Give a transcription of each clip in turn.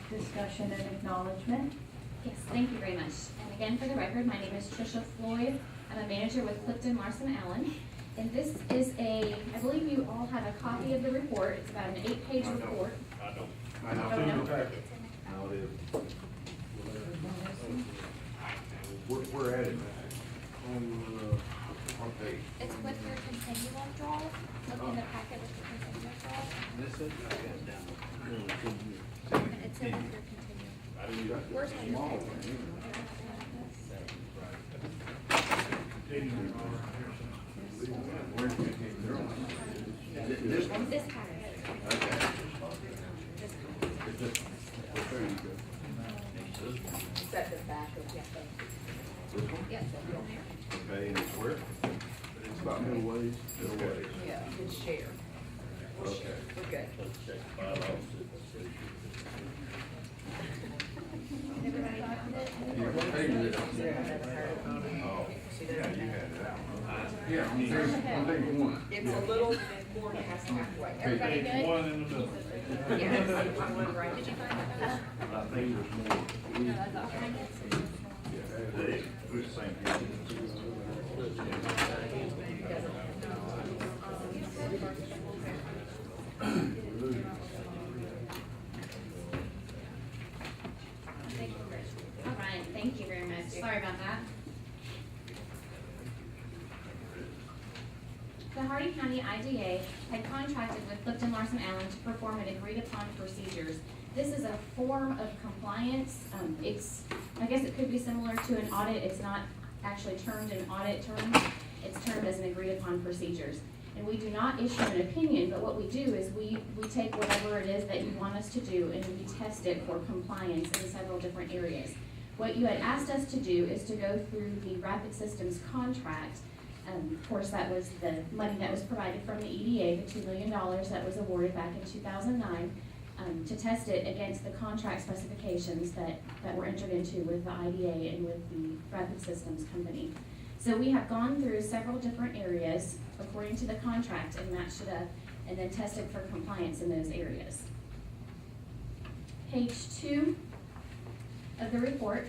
discussion and acknowledgement. Yes, thank you very much. And again, for the record, my name is Trisha Floyd. I'm a manager with Clifton Larson Allen. And this is I believe you all have a copy of the report. It's about an 8-page report. I don't. Oh, no? No, it is. We're at it on page. It's with your continuum draw. Look in the packet with your continuum draw. This is? It's in with your continuum. I didn't use that. Where's my Small paper? one. Where's the continuum? Is it this one? This packet. Okay. It's just, there you go. Is that the back of the This one? Yep. Okay, and it's where? It's about middle ways. Middle ways. Yeah, it's share. Okay. We're good. Everybody found it? Yeah, what page is it? Oh, yeah, you had it out. Yeah, on page one. It's a little more past halfway. Everybody good? One in the middle. Yes, one right. Did you find it? I think there's more. No, that's all right. It's the same. All right, thank you very much. Sorry about that. The Hardy County IDA had contracted with Clifton Larson Allen to perform an agreed-upon procedures. This is a form of compliance. I guess it could be similar to an audit. It's not actually termed in audit terms. It's termed as an agreed-upon procedures. And we do not issue an opinion, but what we do is we take whatever it is that you want us to do and we test it for compliance in several different areas. What you had asked us to do is to go through the Rapid Systems contract. Of course, that was the money that was provided from the EDA, the $2 million that was awarded back in 2009, to test it against the contract specifications that were entered into with the IDA and with the Rapid Systems company. So we have gone through several different areas according to the contract and matched it up and then tested for compliance in those areas. Page 2 of the report,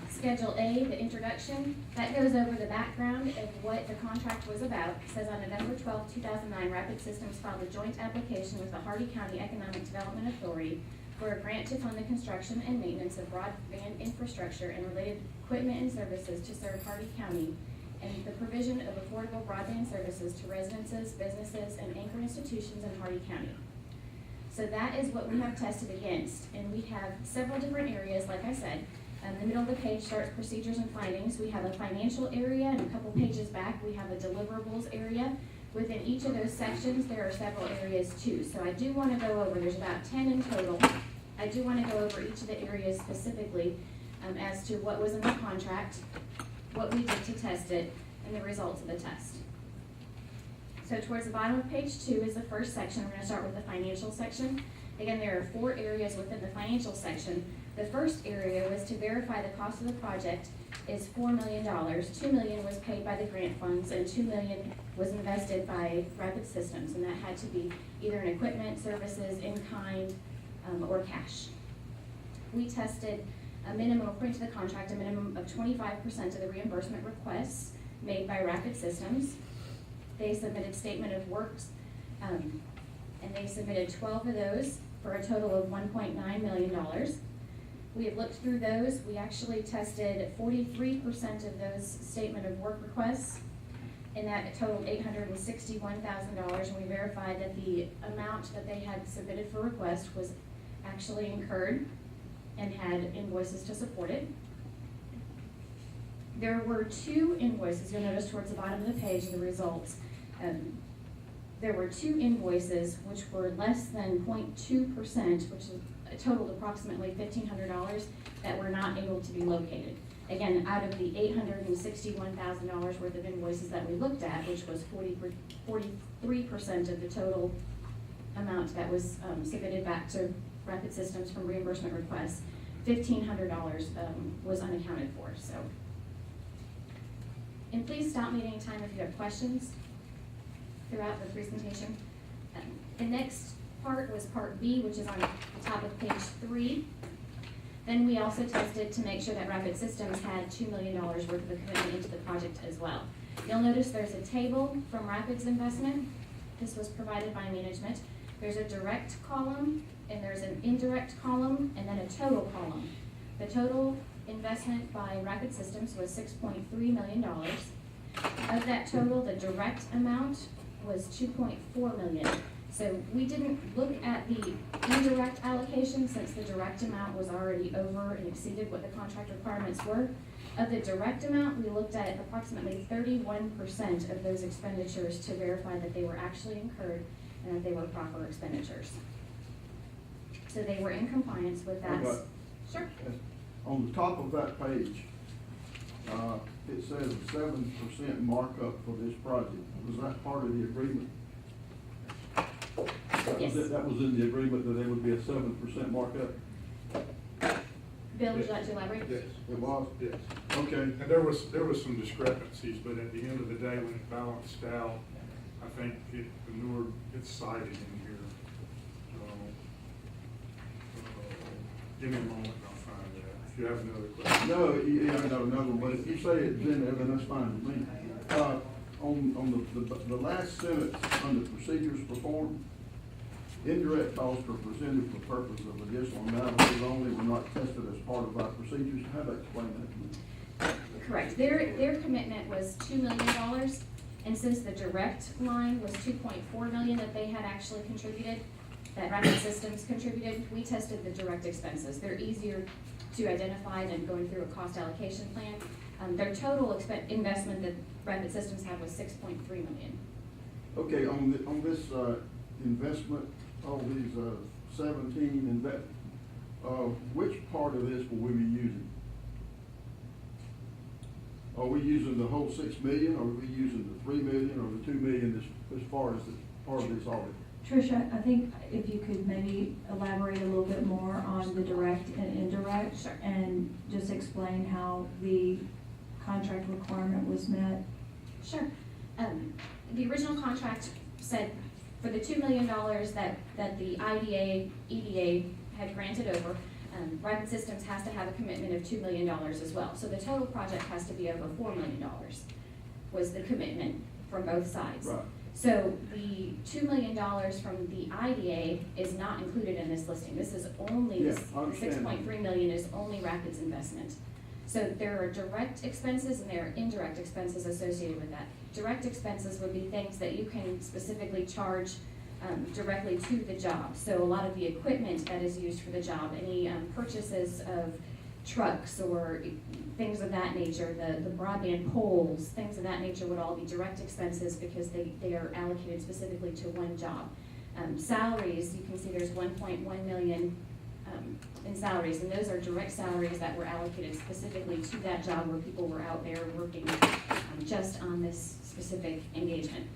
Schedule A, the introduction, that goes over the background of what the contract was about. It says on November 12, 2009, Rapid Systems filed a joint application with the Hardy County Economic Development Authority for a grant to fund the construction and maintenance of broadband infrastructure and related equipment and services to serve Hardy County and the provision of affordable broadband services to residences, businesses, and anchor institutions in Hardy County. So that is what we have tested against, and we have several different areas, like I said. The middle of the page starts procedures and findings. We have a financial area, and a couple pages back, we have a deliverables area. Within each of those sections, there are several areas too. So I do want to go over, there's about 10 in total. I do want to go over each of the areas specifically as to what was in the contract, what we did to test it, and the results of the test. So towards the bottom of page 2 is the first section. We're going to start with the financial section. Again, there are 4 areas within the financial section. The first area was to verify the cost of the project is $4 million. $2 million was paid by the grant funds, and $2 million was invested by Rapid Systems, and that had to be either in equipment, services, in kind, or cash. We tested a minimum, according to the contract, a minimum of 25% of the reimbursement requests made by Rapid Systems. They submitted statement of works, and they submitted 12 of those for a total of $1.9 million. We have looked through those. We actually tested 43% of those statement of work requests, and that totaled $861,000, and we verified that the amount that they had submitted for request was actually incurred and had invoices to support it. There were 2 invoices, you'll notice towards the bottom of the page of the results. There were 2 invoices which were less than 0.2%, which totaled approximately $1,500, that were not able to be located. Again, out of the $861,000 worth of invoices that we looked at, which was 43% of the total amount that was submitted back to Rapid Systems from reimbursement requests, $1,500 was unaccounted for. So, and please stop me at any time if you have questions throughout the presentation. The next part was part B, which is on the top of page 3. Then we also tested to make sure that Rapid Systems had $2 million worth of a commitment into the project as well. You'll notice there's a table from Rapid's investment. This was provided by management. There's a direct column, and there's an indirect column, and then a total column. The total investment by Rapid Systems was $6.3 million. Of that total, the direct amount was $2.4 million. So we didn't look at the indirect allocation since the direct amount was already over and exceeded what the contract requirements were. Of the direct amount, we looked at approximately 31% of those expenditures to verify that they were actually incurred and that they were proper expenditures. So they were in compliance with that. Okay. Sure. On the top of that page, it says a 7% markup for this project. Was that part of the agreement? Yes. That was in the agreement that there would be a 7% markup? Bill, would you like to elaborate? Yes. It was? Yes. Okay. And there was some discrepancies, but at the end of the day, when it balanced out, I think it's cited in here. Give me a moment and I'll find that. If you have another question. No, yeah, I know another one, but if you say it's in there, then that's fine with me. On the last sentence, under procedures performed, indirect costs are presented for purpose of additional analysis only, were not tested as part of our procedures. How do you explain that to me? Correct. Their commitment was $2 million, and since the direct line was $2.4 million that they had actually contributed, that Rapid Systems contributed, we tested the direct expenses. They're easier to identify than going through a cost allocation plan. Their total investment that Rapid Systems had was $6.3 million. Okay, on this, investment, all these, 17 which part of this will we be using? Are we using the whole 6 million, or are we using the 3 million, or the 2 million as far as the part of this audit? Tricia, I think if you could maybe elaborate a little bit more on the direct and indirect. Sure. And just explain how the contract requirement was met. Sure. The original contract said for the $2 million that the EDA had granted over, Rapid Systems has to have a commitment of $2 million as well. So the total project has to be over $4 million was the commitment from both sides. Right. So the $2 million from the IDA is not included in this listing. This is only, Yeah, the I understand. $6.3 million is only Rapid's investment. So there are direct expenses and there are indirect expenses associated with that. Direct expenses would be things that you can specifically charge directly to the job. So a lot of the equipment that is used for the job, any purchases of trucks or things of that nature, the broadband poles, things of that nature would all be direct expenses because they are allocated specifically to one job. Salaries, you can see there's 1.1 million in salaries, and those are direct salaries that were allocated specifically to that job where people were out there working just on this specific engagement.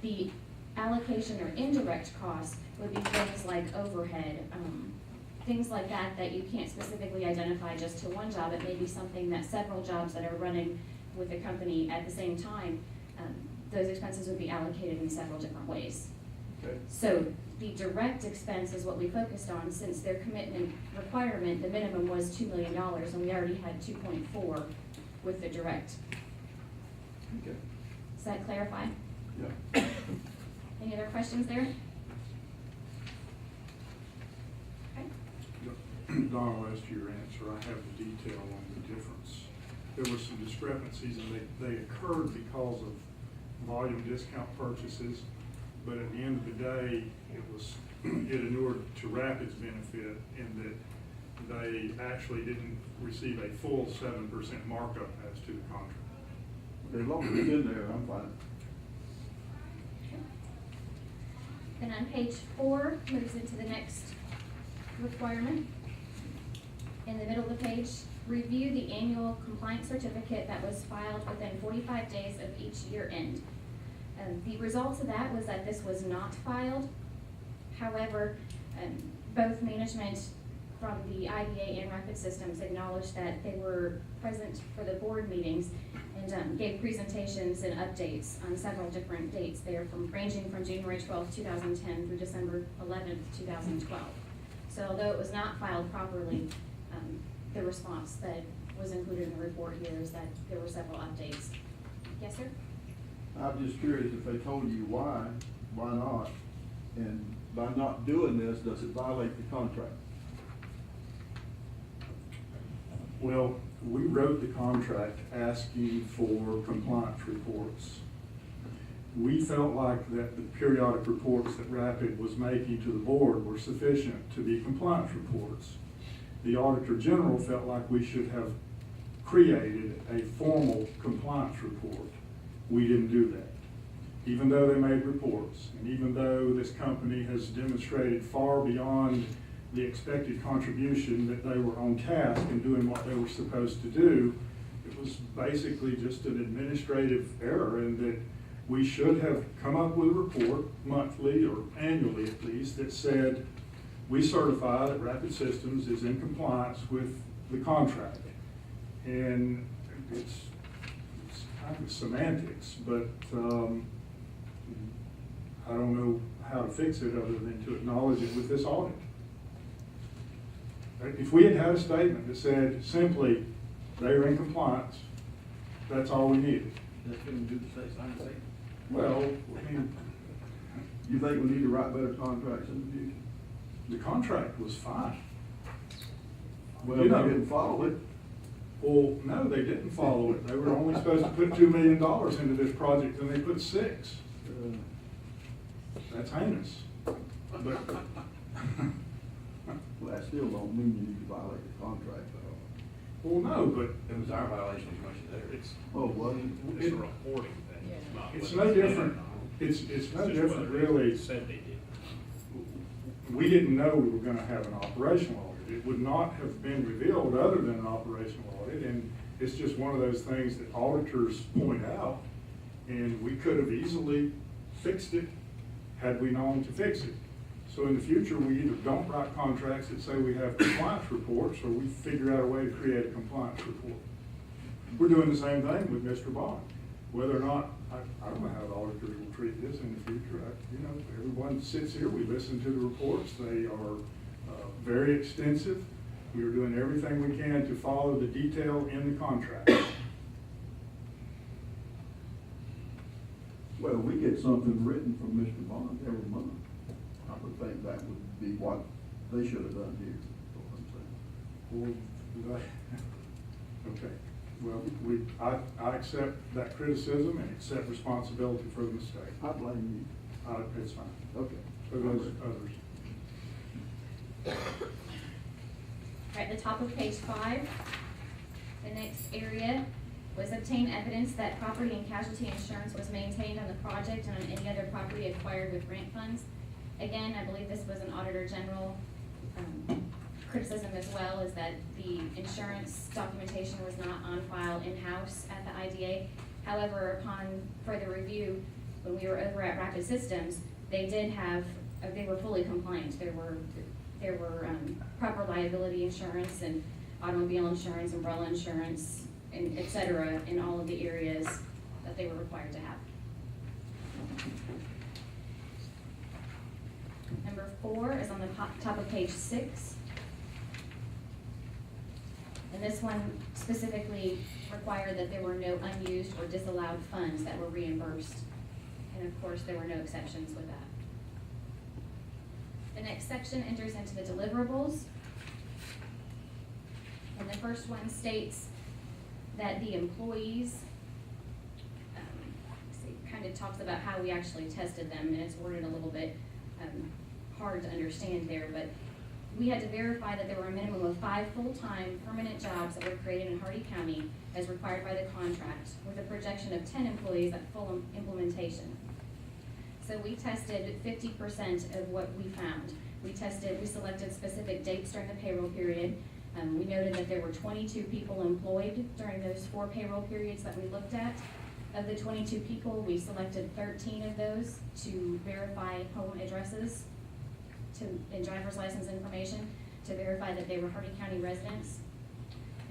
The allocation or indirect costs would be things like overhead, things like that you can't specifically identify just to one job. It may be something that several jobs that are running with the company at the same time, those expenses would be allocated in several different ways. Okay. So the direct expense is what we focused on since their commitment requirement, the minimum was $2 million, and we already had 2.4 with the direct. Okay. Does that clarify? Yeah. Any other questions there? Okay. Donald, as to your answer, I have the detail on the difference. There were some discrepancies and they occurred because of volume discount purchases, but at the end of the day, it inured to Rapid's benefit in that they actually didn't receive a full 7% markup as to the contract. As long as it's in there, I'm fine. Then on page 4, moves into the next requirement. In the middle of the page, review the annual compliance certificate that was filed within 45 days of each year end. The results of that was that this was not filed. However, both management from the IDA and Rapid Systems acknowledged that they were present for the board meetings and gave presentations and updates on several different dates there, ranging from January 12th, 2010 through December 11th, 2012. So although it was not filed properly, the response that was included in the report here is that there were several updates. Yes, sir? I'm just curious if they told you why not? And by not doing this, does it violate the contract? Well, we wrote the contract asking for compliance reports. We felt like that the periodic reports that Rapid was making to the board were sufficient to be compliance reports. The Auditor General felt like we should have created a formal compliance report. We didn't do that. Even though they made reports, and even though this company has demonstrated far beyond the expected contribution that they were on task and doing what they were supposed to do, it was basically just an administrative error, and that we should have come up with a report monthly or annually at least that said, we certify that Rapid Systems is in compliance with the contract. And it's kind of semantics, but I don't know how to fix it other than to acknowledge it with this audit. If we had had a statement that said simply, they are in compliance, that's all we needed. That's gonna do the state sign thing. Well, I mean, You think we need to write better contracts in the future? the contract was fine. Well, You they know. didn't follow it. Well, no, they didn't follow it. They were only supposed to put $2 million into this project, and they put $6 million. That's heinous. But, Well, that still don't mean you need to violate the contract, though. well, no, but It was our violation as much as theirs. It's, Oh, was it? it's a reporting thing. Yeah. not it's what no they did. different. It's no just different, what they really. Said they did. We didn't know we were gonna have an operational audit. It would not have been revealed other than an operational audit, and it's just one of those things that auditors point out, and we could have easily fixed it had we known to fix it. So in the future, we either don't write contracts that say we have compliance reports, or we figure out a way to create a compliance report. We're doing the same thing with Mr. Bond. Whether or not, I don't know how the auditors will treat this in the future. Everyone sits here, we listen to the reports. They are very extensive. We are doing everything we can to follow the detail in the contract. Well, we get something written from Mr. Bond every month. I would think that would be what they should have done here. is what I'm saying. Well, okay, well, I accept that criticism and accept responsibility for the mistake. I blame It's fine. you. Okay. So does others. At the top of page 5, the next area was obtain evidence that property and casualty insurance was maintained on the project and on any other property acquired with grant funds. Again, I believe this was an Auditor General criticism as well, is that the insurance documentation was not on file in-house at the IDA. However, upon further review, when we were over at Rapid Systems, they did have, they were fully compliant. There were proper liability insurance and automobile insurance, umbrella insurance, and et cetera, in all of the areas that they were required to have. Number 4 is on the top of page 6. And this one specifically required that there were no unused or disallowed funds that were reimbursed. And of course, there were no exceptions with that. The next section enters into the deliverables. And the first one states that the employees, kind of talks about how we actually tested them, and it's worded a little bit hard to understand there, but we had to verify that there were a minimum of 5 full-time permanent jobs that were created in Hardy County as required by the contract, with a projection of 10 employees at full implementation. So we tested 50% of what we found. We selected specific dates during the payroll period. We noted that there were 22 people employed during those 4 payroll periods that we looked at. Of the 22 people, we selected 13 of those to verify home addresses and driver's license information to verify that they were Hardy County residents.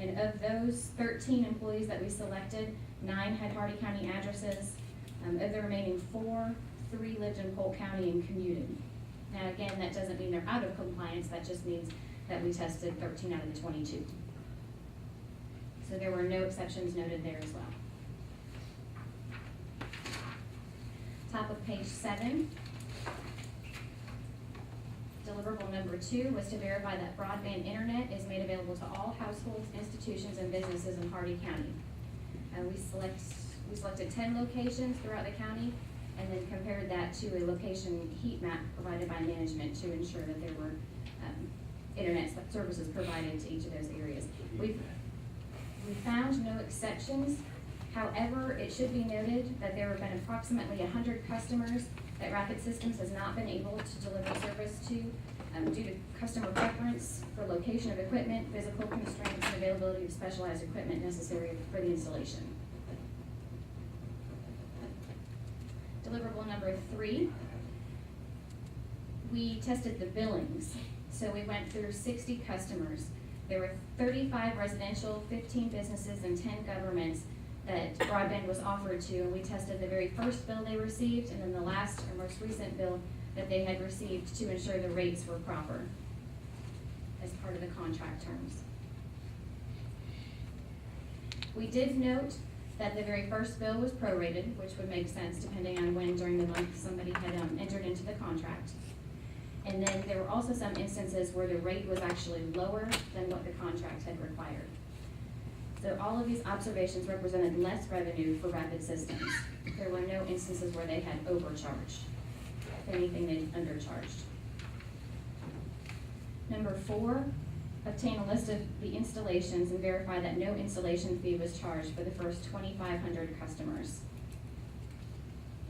And of those 13 employees that we selected, 9 had Hardy County addresses. Of the remaining 4, 3 lived in Polk County and commuted. Now again, that doesn't mean they're out of compliance, that just means that we tested 13 out of the 22. So there were no exceptions noted there as well. Top of page 7. Deliverable number 2 was to verify that broadband internet is made available to all households, institutions, and businesses in Hardee County. We selected 10 locations throughout the county and then compared that to a location heat map provided by management to ensure that there were internet services provided to each of those areas. We found no exceptions. However, it should be noted that there have been approximately 100 customers that Rapid Systems has not been able to deliver service to due to customer preference for location of equipment, physical constraints, and availability of specialized equipment necessary for the installation. Deliverable number 3, we tested the billings. So we went through 60 customers. There were 35 residential, 15 businesses, and 10 governments that broadband was offered to, and we tested the very first bill they received and then the last or most recent bill that they had received to ensure the rates were proper as part of the contract terms. We did note that the very first bill was prorated, which would make sense depending on when during the month somebody had entered into the contract. And then there were also some instances where the rate was actually lower than what the contract had required. So all of these observations represented less revenue for Rapid Systems. There were no instances where they had overcharged. If anything, they undercharged. Number 4, obtain a list of the installations and verify that no installation fee was charged for the first 2,500 customers.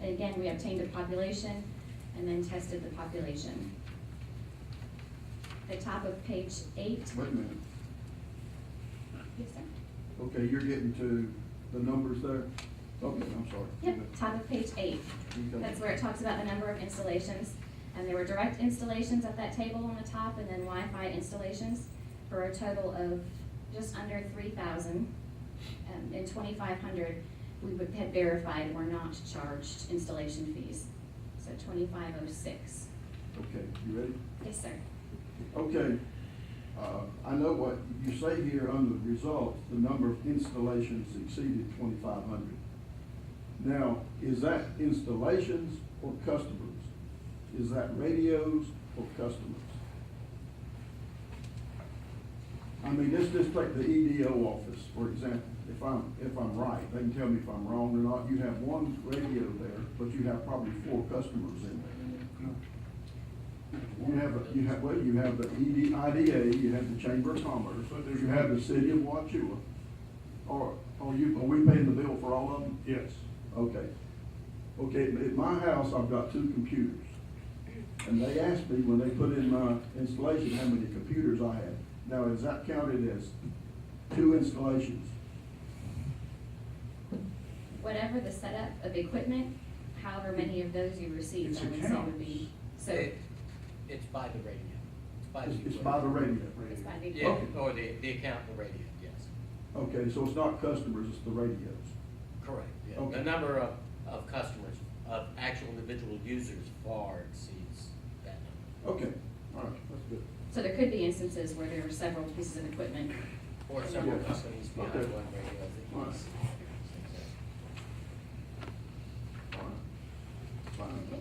And again, we obtained a population and then tested the population. The top of page 8. Wait a minute. Yes, sir. Okay, you're getting to the numbers there? Okay, I'm sorry. Yep, top of page 8. Okay. That's where it talks about the number of installations. And there were direct installations at that table on the top and then Wi-Fi installations for a total of just under 3,000. And 2,500 we had verified were not charged installation fees. So 2,506. Okay, you ready? Yes, sir. Okay, I know what you say here under the results, the number of installations exceeded 2,500. Now, is that installations or customers? Is that radios or customers? I mean, let's just take the EDO office, for example. If I'm right, they can tell me if I'm wrong or not. You have one radio there, but you have probably 4 customers in there. You have the IDA, you have the Chamber of Commerce, you have the City of Wauchula. Are we paying the bill for all of them? Yes. Okay. Okay, at my house, I've got 2 computers. And they asked me when they put in my installation how many computers I had. Now, is that counted as 2 installations? Whatever the setup of equipment, however many of those you received, It's I would say would be, so. It's by the radio. It's by the. It's by the radio. It's by the. Yeah, Okay. or the account, the radio, yes. Okay, so it's not customers, it's the radios. Correct, yeah. Okay. The number of customers, of actual individual users far exceeds that number. Okay, all right, that's good. So there could be instances where there are several pieces of equipment. Or several Yeah. companies behind Okay. one radio that All right. use. All right. Fine with that.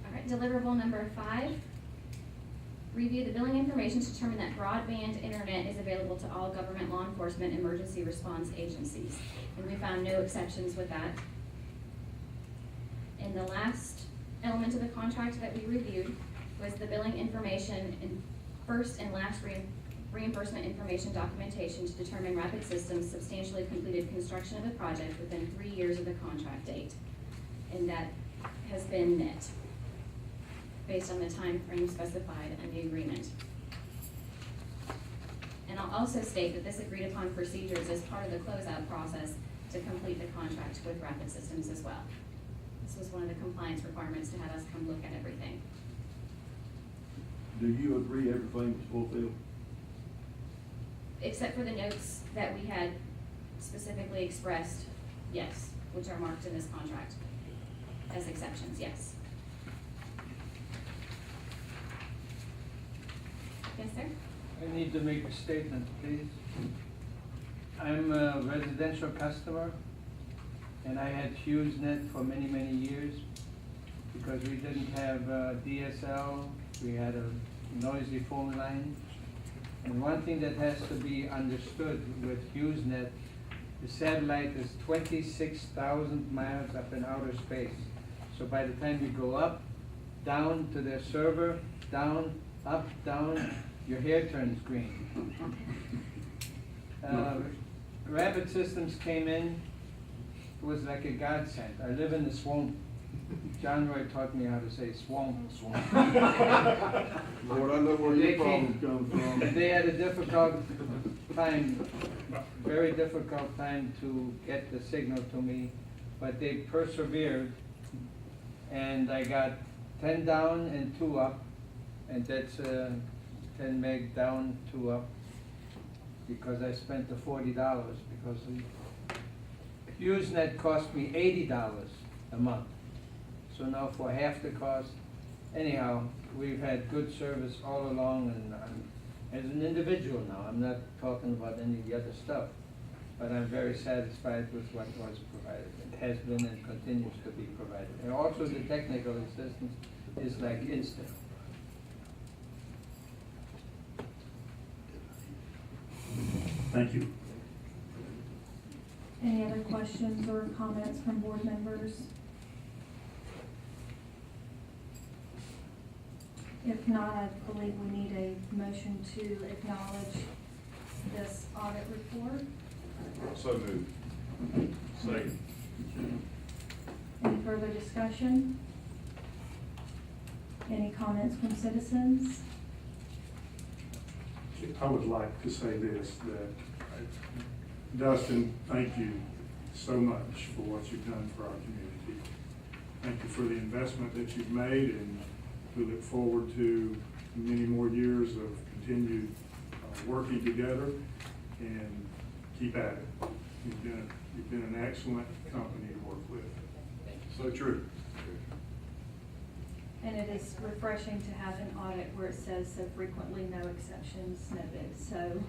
All right, deliverable number 5. Review the billing information to determine that broadband internet is available to all government law enforcement emergency response agencies. And we found no exceptions with that. And the last element of the contract that we reviewed was the billing information and first and last reimbursement information documentation to determine Rapid Systems substantially completed construction of the project within 3 years of the contract date. And that has been met based on the time frame specified in the agreement. And I'll also state that this agreed upon procedures as part of the closeout process to complete the contract with Rapid Systems as well. This was one of the compliance requirements to have us come look at everything. Do you agree everything was fulfilled? Except for the notes that we had specifically expressed, yes, which are marked in this contract as exceptions, yes. Yes, sir? I need to make a statement, please. I'm a residential customer, and I had HughesNet for many, many years because we didn't have DSL. We had a noisy phone line. And one thing that has to be understood with HughesNet, the satellite is 26,000 miles up in outer space. So by the time you go up, down to their server, down, up, down, your hair turns green. Rapid Systems came in, it was like a godsend. I live in the swamp. John Roy taught me how to say swamp. Lord, I know where They your came- problem comes from. They had a difficult time, very difficult time to get the signal to me, but they persevered, and I got 10 down and 2 up, and that's 10 meg down, 2 up, because I spent the $40, because HughesNet cost me $80 a month. So now for half the cost, anyhow, we've had good service all along, and as an individual now, I'm not talking about any of the other stuff, but I'm very satisfied with what was provided. It has been and continues to be provided. And also the technical assistance is like instant. Thank you. Any other questions or comments from board members? If not, I believe we need a motion to acknowledge this audit report. So moved. Second. Any further discussion? Any comments from citizens? I would like to say this, that Dustin, thank you so much for what you've done for our community. Thank you for the investment that you've made, and we look forward to many more years of continued working together, and keep at it. You've been an excellent company to work with. So true. And it is refreshing to have an audit where it says so frequently, no exceptions noted. So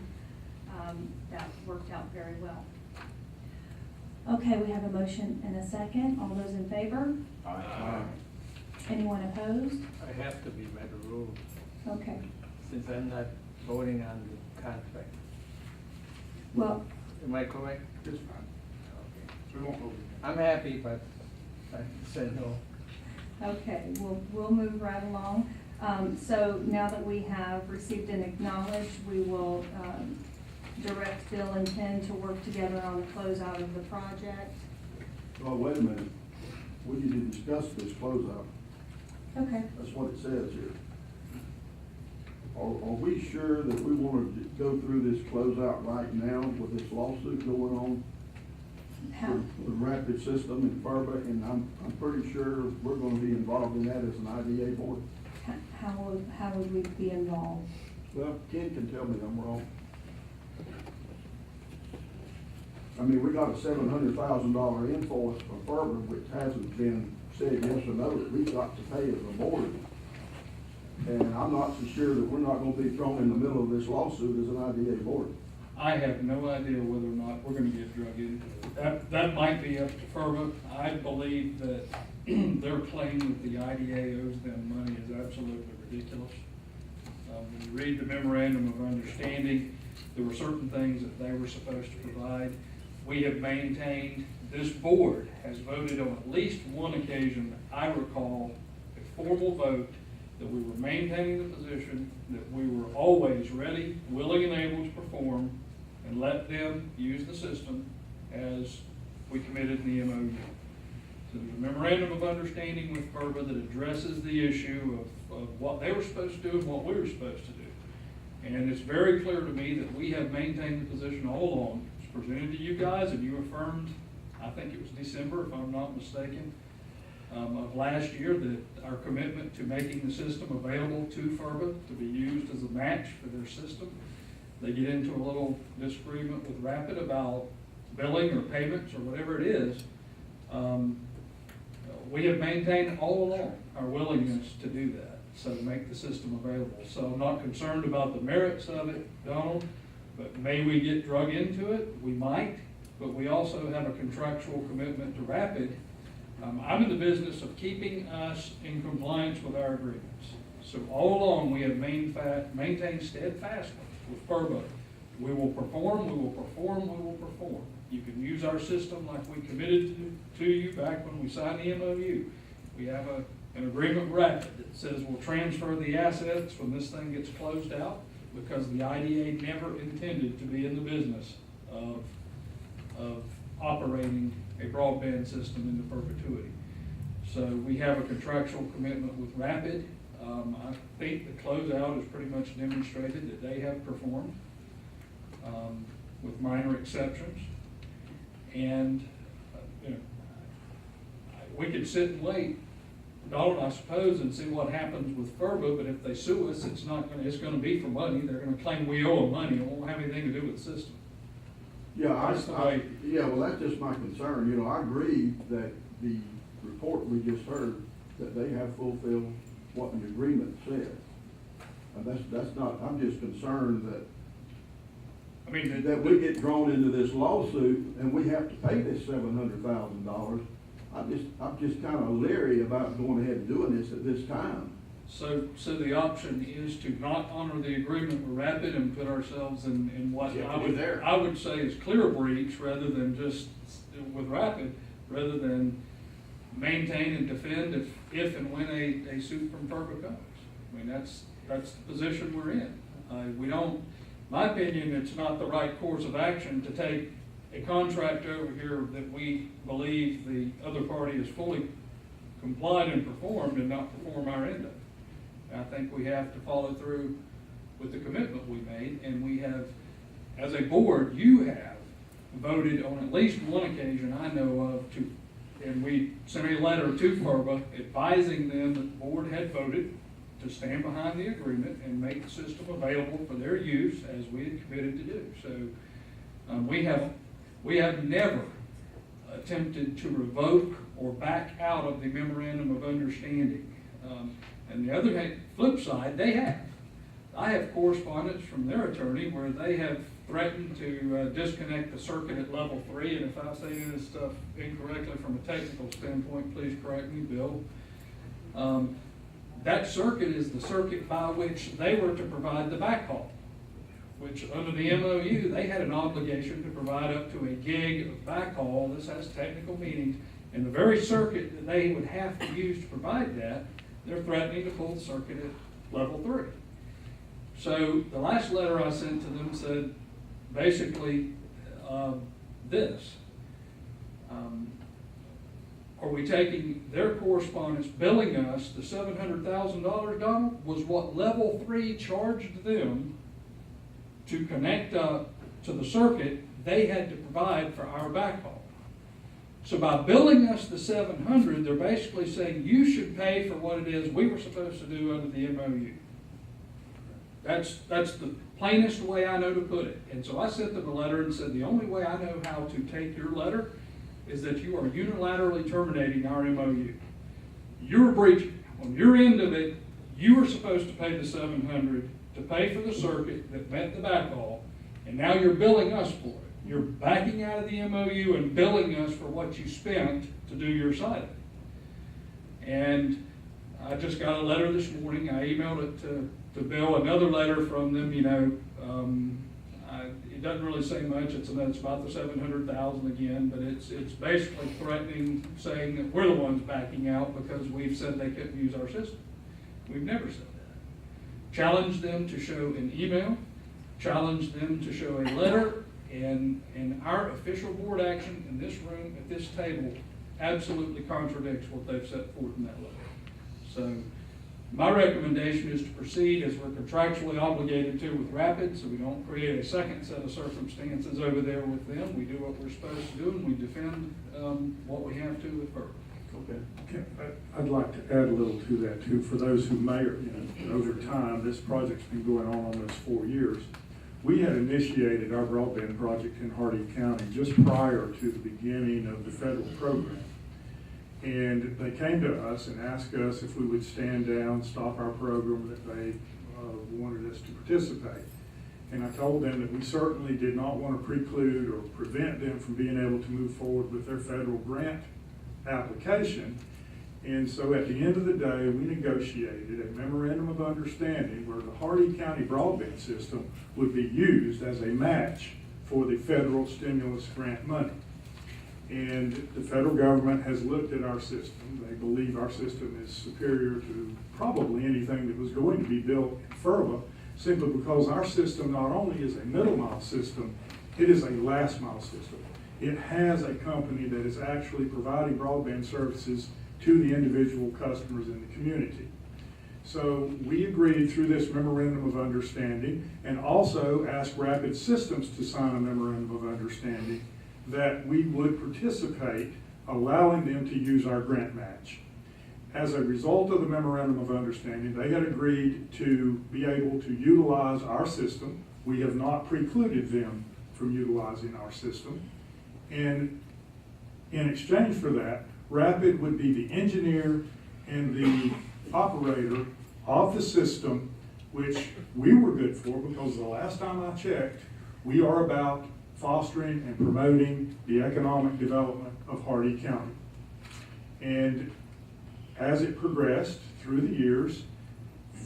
that worked out very well. Okay, we have a motion and a second. All those in favor? Aye. Anyone opposed? I have to be by the rules, Okay. since I'm not voting on the contract. Well, Am I correct? It's fine. Okay. We won't hold you. I'm happy, but I said no. okay, we'll move right along. So now that we have received and acknowledged, we will direct Bill and Ken to work together on the closeout of the project. Oh, wait a minute. We need to discuss this closeout. Okay. That's what it says here. Are we sure that we want to go through this closeout right now with this lawsuit going on? How, The Rapid System in FERBA, and I'm pretty sure we're gonna be involved in that as an IDA board. how would we be involved? Well, Ken can tell me I'm wrong. I mean, we got a $700,000 invoice from FERBA, which hasn't been said yes or no, that we've got to pay as a board. And I'm not so sure that we're not gonna be thrown in the middle of this lawsuit as an IDA board. I have no idea whether or not we're gonna get drug into it. That might be up to FERBA. I believe that their claim that the IDA owes them money is absolutely ridiculous. When you read the memorandum of understanding, there were certain things that they were supposed to provide. We have maintained, this board has voted on at least one occasion, I recall, a formal vote that we were maintaining the position, that we were always ready, willing, and able to perform, and let them use the system as we committed in the MOU. So there's a memorandum of understanding with FERBA that addresses the issue of what they were supposed to do and what we were supposed to do. And it's very clear to me that we have maintained the position all along. It's presented to you guys, and you affirmed, I think it was December, if I'm not mistaken, of last year, that our commitment to making the system available to FERBA to be used as a match for their system. They get into a little disagreement with Rapid about billing or payments or whatever it is. We have maintained all along our willingness to do that. so to make the system available. So I'm not concerned about the merits of it, Donald, but may we get drug into it? We might, but we also have a contractual commitment to Rapid. I'm in the business of keeping us in compliance with our agreements. So all along, we have maintained steadfastly with FERBA. We will perform, we will perform, we will perform. You can use our system like we committed to you back when we signed the MOU. We have an agreement with Rapid that says we'll transfer the assets when this thing gets closed out, because the IDA never intended to be in the business of operating a broadband system into perpetuity. So we have a contractual commitment with Rapid. I think the closeout has pretty much demonstrated that they have performed, with minor exceptions. And, you know, we could sit and wait, Donald, I suppose, and see what happens with FERBA, but if they sue us, it's gonna be for money. They're gonna claim we owe them money. It won't have anything to do with the system. Yeah, That's the way. yeah, well, that's just my concern. You know, I agree that the report we just heard, that they have fulfilled what the agreement said. That's not, I'm just concerned that I mean, that we get drawn into this lawsuit and we have to pay this $700,000. I'm just kind of leery about going ahead and doing this at this time. So the option is to not honor the agreement with Rapid and put ourselves in what Yeah, to be there. I would say is clear breach, rather than just with Rapid, rather than maintain and defend if and when a suit from FERPA comes. I mean, that's the position we're in. We don't, my opinion, it's not the right course of action to take a contract over here that we believe the other party has fully complied and performed and not perform our end of it. I think we have to follow through with the commitment we made, and we have, as a board, you have voted on at least one occasion I know of to, and we sent a letter to FERBA advising them that the board had voted to stand behind the agreement and make the system available for their use as we had committed to do. So we have never attempted to revoke or back out of the memorandum of understanding. And the other flip side, they have. I have correspondence from their attorney where they have threatened to disconnect the circuit at level 3, and if I say this stuff incorrectly from a technical standpoint, please correct me, Bill. That circuit is the circuit by which they were to provide the backhaul, which under the MOU, they had an obligation to provide up to a gig of backhaul. This has technical meanings, and the very circuit that they would have to use to provide that, they're threatening to pull the circuit at level 3. So the last letter I sent to them said basically this. Are we taking their correspondence billing us the $700,000, Donald, was what level 3 charged them to connect up to the circuit they had to provide for our backhaul. So by billing us the $700,000, they're basically saying you should pay for what it is we were supposed to do under the MOU. That's the plainest way I know to put it. And so I sent them a letter and said the only way I know how to take your letter is that you are unilaterally terminating our MOU. You're breaching. On your end of it, you were supposed to pay the $700,000 to pay for the circuit that met the backhaul, and now you're billing us for it. You're backing out of the MOU and billing us for what you spent to do your side of it. And I just got a letter this morning. I emailed it to Bill, another letter from them, you know. It doesn't really say much. It's about the $700,000 again, but it's basically threatening, saying that we're the ones backing out because we've said they couldn't use our system. We've never said that. Challenged them to show an email, challenged them to show a letter, and our official board action in this room at this table absolutely contradicts what they've set forth in that letter. So my recommendation is to proceed as we're contractually obligated to with Rapid, so we don't create a second set of circumstances over there with them. We do what we're supposed to do, and we defend what we have to with FERC. Okay. I'd like to add a little to that too. For those who may, over time, this project's been going on almost 4 years. We had initiated our broadband project in Hardee County just prior to the beginning of the federal program. And they came to us and asked us if we would stand down, stop our program, that they wanted us to participate. And I told them that we certainly did not want to preclude or prevent them from being able to move forward with their federal grant application. And so at the end of the day, we negotiated a memorandum of understanding where the Hardee County broadband system would be used as a match for the federal stimulus grant money. And the federal government has looked at our system. They believe our system is superior to probably anything that was going to be built in FERBA, simply because our system not only is a middle mile system, it is a last mile system. It has a company that is actually providing broadband services to the individual customers in the community. So we agreed through this memorandum of understanding and also asked Rapid Systems to sign a memorandum of understanding that we would participate, allowing them to use our grant match. As a result of the memorandum of understanding, they had agreed to be able to utilize our system. We have not precluded them from utilizing our system. And in exchange for that, Rapid would be the engineer and the operator of the system, which we were good for because the last time I checked, we are about fostering and promoting the economic development of Hardee County. And as it progressed through the years,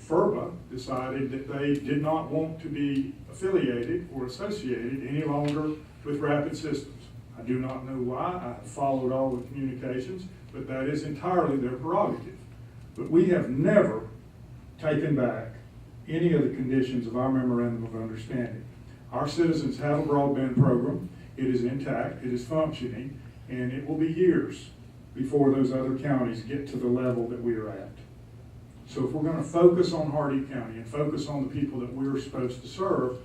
FERBA decided that they did not want to be affiliated or associated any longer with Rapid Systems. I do not know why. I have followed all the communications, but that is entirely their prerogative. But we have never taken back any of the conditions of our memorandum of understanding. Our citizens have a broadband program. It is intact, it is functioning, and it will be years before those other counties get to the level that we are at. So if we're going to focus on Hardee County and focus on the people that we're supposed to serve,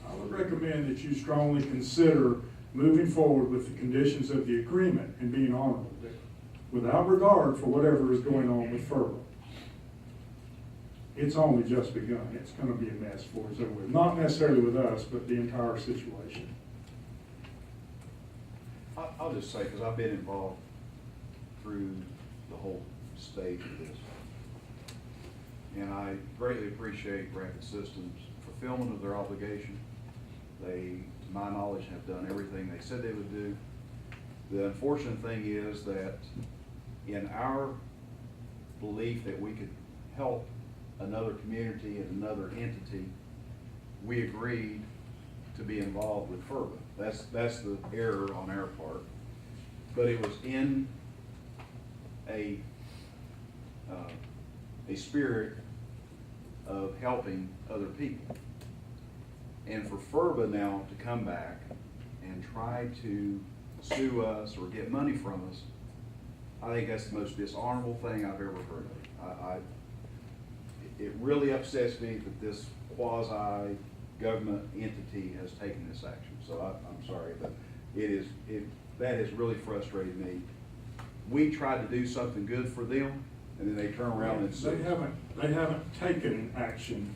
I would recommend that you strongly consider moving forward with the conditions of the agreement and being honorable there, without regard for whatever is going on with FERBA. It's only just begun. It's going to be a mess for us over with. Not necessarily with us, but the entire situation. I'll just say, because I've been involved through the whole stage of this, and I greatly appreciate Rapid Systems' fulfillment of their obligation. They, to my knowledge, have done everything they said they would do. The unfortunate thing is that in our belief that we could help another community and another entity, we agreed to be involved with FERBA. That's the error on our part. But it was in a spirit of helping other people. And for FERBA now to come back and try to sue us or get money from us, I think that's the most dishonorable thing I've ever heard of. It really upsets me that this quasi-government entity has taken this action. So I'm sorry, but that has really frustrated me. We tried to do something good for them, and then they turn around and sue. They haven't taken action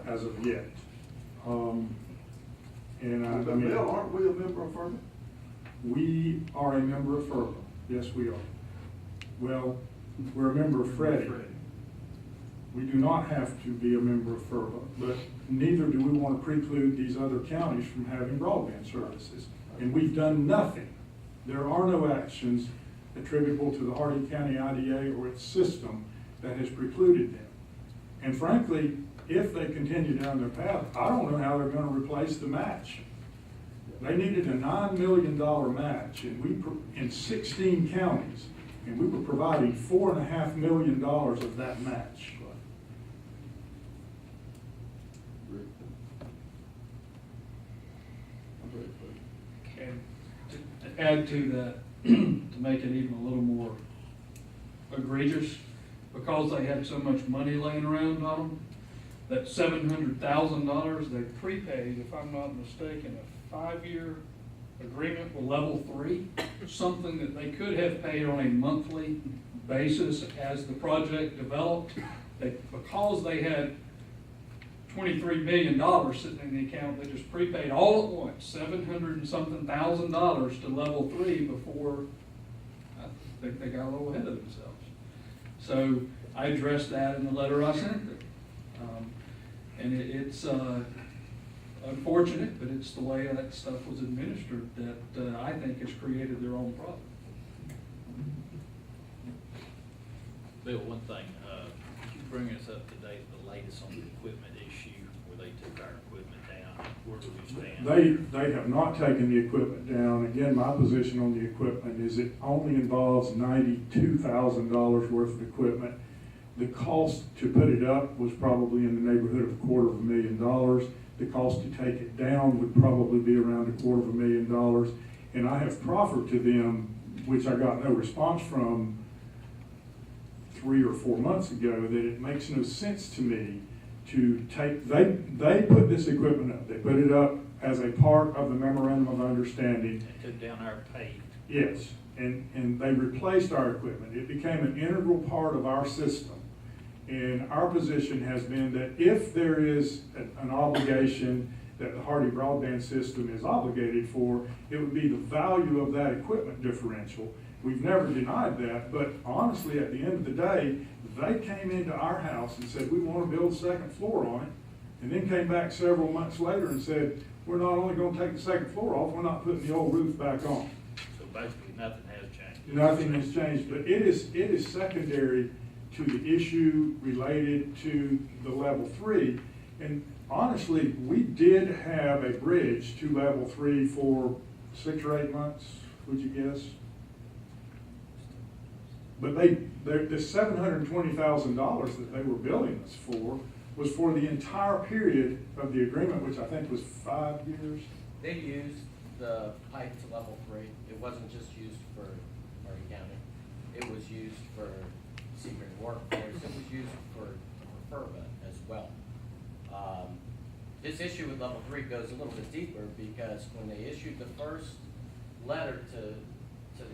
as of yet. Bill, aren't we a member of FERBA? We are a member of FERBA. Yes, we are. Well, we're a member of Freddie. We do not have to be a member of FERBA, but neither do we want to preclude these other counties from having broadband services. And we've done nothing. There are no actions attributable to the Hardee County IDA or its system that has precluded them. And frankly, if they continue down their path, I don't know how they're going to replace the match. They needed a $9 million match, and in 16 counties, and we were providing $4.5 million of that match. And to add to that, to make it even a little more egregious, because they had so much money laying around on them, that $700,000 they prepaid, if I'm not mistaken, a 5-year agreement with Level 3, something that they could have paid on a monthly basis as the project developed. Because they had $23 million sitting in the account, they just prepaid all at once, $700,000 and something to Level 3 before think they got a little ahead of themselves. So I addressed that in the letter I sent them. And it's unfortunate, but it's the way that stuff was administered that I think has created their own problem. Bill, one thing, could you bring us up to date, the latest on the equipment issue, where they took our equipment down? Where do we stand? They have not taken the equipment down. Again, my position on the equipment is it only involves $92,000 worth of equipment. The cost to put it up was probably in the neighborhood of $250,000. The cost to take it down would probably be around $250,000. And I have proffered to them, which I got no response from 3 or 4 months ago, that it makes no sense to me to take, they put this equipment up. They put it up as a part of the memorandum of understanding. They took down our pay. Yes, and they replaced our equipment. It became an integral part of our system. And our position has been that if there is an obligation that the Hardy broadband system is obligated for, it would be the value of that equipment differential. We've never denied that, but honestly, at the end of the day, they came into our house and said, we want to build a second floor on it, and then came back several months later and said, we're not only going to take the second floor off, we're not putting the old roof back on. So basically, nothing has changed. Nothing has changed, but it is secondary to the issue related to the level 3. And honestly, we did have a bridge to level 3 for 6 or 8 months, would you guess? But the $720,000 that they were billing us for was for the entire period of the agreement, which I think was 5 years. They used the pipe to level 3. It wasn't just used for Hardin County. It was used for Secret Workforce. It was used for FERBA as well. This issue with level 3 goes a little bit deeper because when they issued the first letter to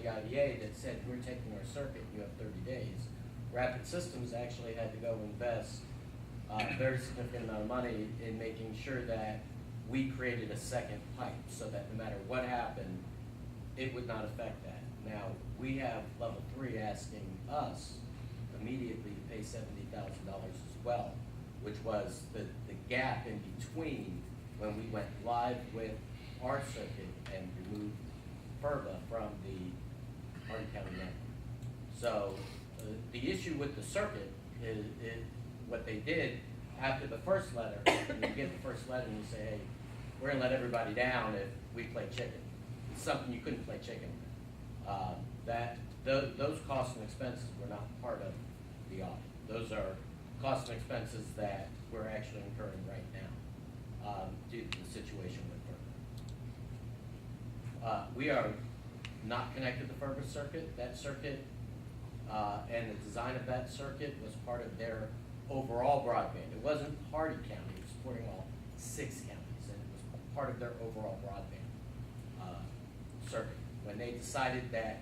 the IDA that said, we're taking our circuit, you have 30 days, Rapid Systems actually had to go invest a very significant amount of money in making sure that we created a second pipe so that no matter what happened, it would not affect that. Now, we have level 3 asking us immediately to pay $70,000 as well, which was the gap in between when we went live with our circuit and removed FERBA from the Hardin County network. So the issue with the circuit is what they did after the first letter. You get the first letter and you say, hey, we're gonna let everybody down if we play chicken. It's something you couldn't play chicken with. Those costs and expenses were not part of the audit. Those are costs and expenses that we're actually incurring right now due to the situation with FERBA. We are not connected to the FERBA circuit. That circuit and the design of that circuit was part of their overall broadband. It wasn't Hardy County, it was supporting all 6 counties, and it was part of their overall broadband circuit. When they decided that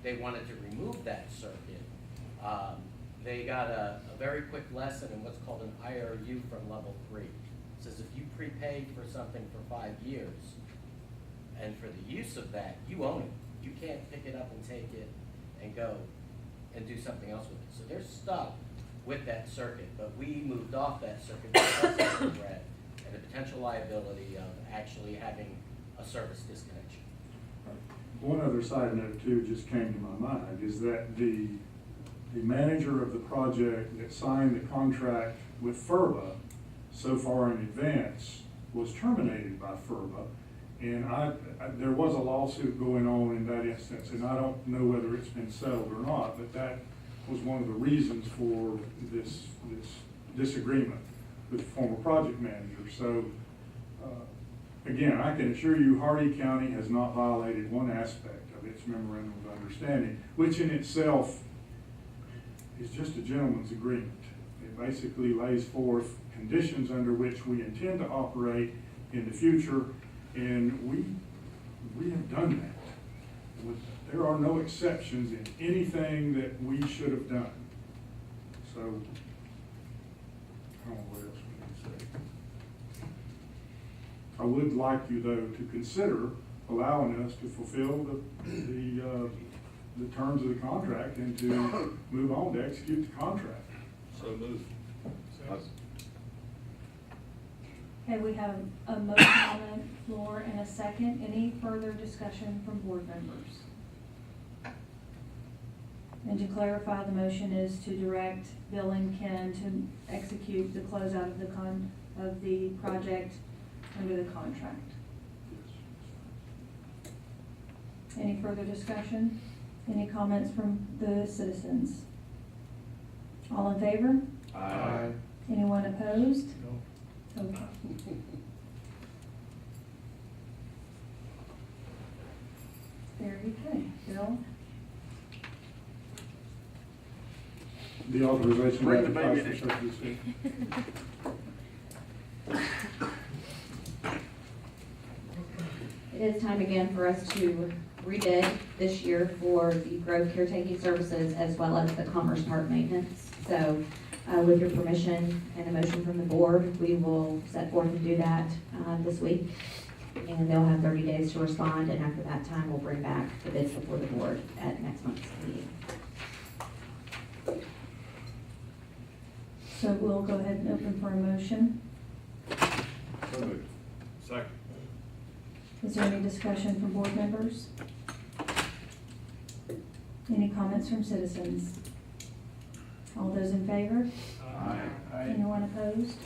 they wanted to remove that circuit, they got a very quick lesson in what's called an IRU from level 3. It says if you prepaid for something for 5 years, and for the use of that, you own it. You can't pick it up and take it and go and do something else with it. So they're stuck with that circuit, but we moved off that circuit because of the threat and the potential liability of actually having a service disconnection. One other side note too just came to my mind is that the manager of the project that signed the contract with FERBA so far in advance was terminated by FERBA. And there was a lawsuit going on in that instance, and I don't know whether it's been settled or not, but that was one of the reasons for this disagreement with the former project manager. So, again, I can assure you Hardy County has not violated one aspect of its memorandum of understanding, which in itself is just a gentleman's agreement. It basically lays forth conditions under which we intend to operate in the future. And we have done that. There are no exceptions in anything that we should have done. So, I don't know what else we can say. I would like you, though, to consider allowing us to fulfill the the terms of the contract and to move on to execute the contract. So moved. Okay, we have a motion on the floor and a second. Any further discussion from board members? And to clarify, the motion is to direct Bill and Ken to execute the closeout of the project under the contract. Any further discussion? Any comments from the citizens? All in favor? Aye. Anyone opposed? Okay. Very good. Bill? The authorization. Bring the ratifies baby for such decision. It is time again for us to rebid this year for the Grove caretaking services as well as the Commerce Park maintenance. So with your permission and a motion from the board, we will set forth and do that this week. And they'll have 30 days to respond, and after that time, we'll bring back the bids before the board at next month's meeting. So we'll go ahead and open for a motion. So moved. Second. Is there any discussion from board members? Any comments from citizens? All those in favor? Aye. Anyone opposed?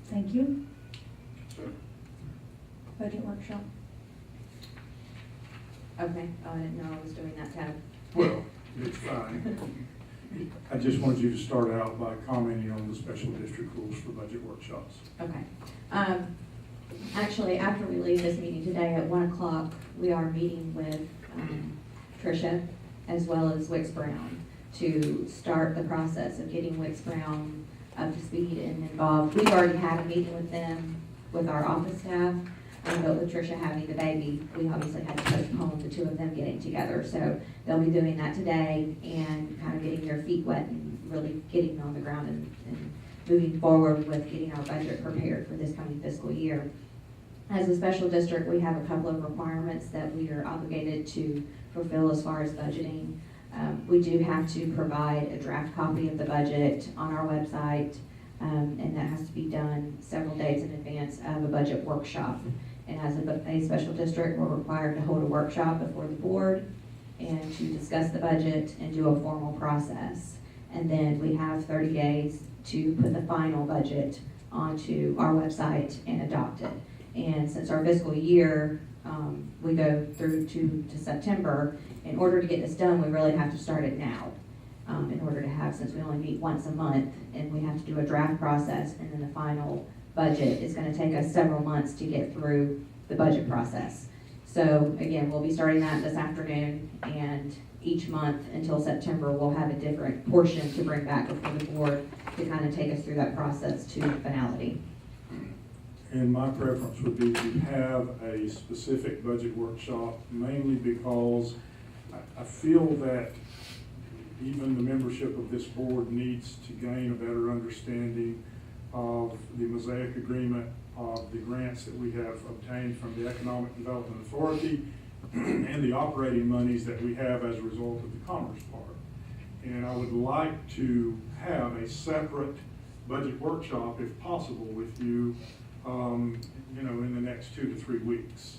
Thank you. Budget workshop. Okay, oh, I didn't know I was doing that tab. Well, it's fine. I just wanted you to start out by commenting on the special district rules for budget workshops. Okay. Actually, after we leave this meeting today at 1 o'clock, we are meeting with Tricia as well as Wicks Brown to start the process of getting Wicks Brown up to speed and involved. We've already had a meeting with them, with our office staff, but with Tricia having the baby, we obviously had to postpone the two of them getting together. So they'll be doing that today and kind of getting their feet wet and really getting on the ground and moving forward with getting our budget prepared for this coming fiscal year. As a special district, we have a couple of requirements that we are obligated to fulfill as far as budgeting. We do have to provide a draft copy of the budget on our website, and that has to be done several days in advance of a budget workshop. And as a special district, we're required to hold a workshop before the board and to discuss the budget and do a formal process. And then we have 30 days to put the final budget onto our website and adopt it. And since our fiscal year, we go through to September, in order to get this done, we really have to start it now. In order to have, since we only meet once a month, and we have to do a draft process, and then the final budget is gonna take us several months to get through the budget process. So again, we'll be starting that this afternoon, and each month until September, we'll have a different portion to bring back before the board to kind of take us through that process to finality. And my preference would be to have a specific budget workshop, mainly because I feel that even the membership of this board needs to gain a better understanding of the Mosaic Agreement, of the grants that we have obtained from the Economic Development Authority, and the operating monies that we have as a result of the Commerce Park. And I would like to have a separate budget workshop, if possible, with you, in the next 2 to 3 weeks.